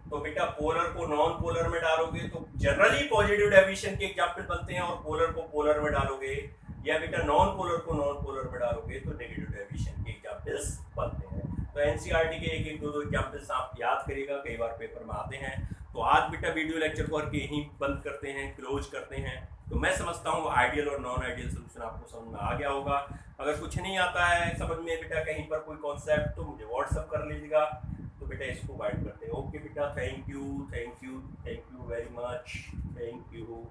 तो बेटा पोलर को नॉन पोलर में डालोगे तो जनरली पॉजिटिव डेविएशन के एग्जांपल बनते हैं, और पोलर को पोलर में डालोगे या बेटा नॉन पोलर को नॉन पोलर में डालोगे तो नेगेटिव डेविएशन के एग्जांपल्स बनते हैं। तो एनसीईआरटी के एक दो एग्जांपल्स आप याद करिएगा, कई बार पेपर में आते हैं। तो आज बेटा वीडियो लेक्चर को करके यहीं बंद करते हैं, क्लोज करते हैं। तो मैं समझता हूँ आइडियल और नॉन आइडियल सोल्यूशन आपको समझ में आ गया होगा। अगर कुछ नहीं आता है समझ में बेटा कहीं पर कोई कॉन्सेप्ट, तो मुझे व्हाट्सअप कर लीजिएगा, तो बेटा इसको गाइड करते हैं। ओके बेटा, thank you very much, thank you.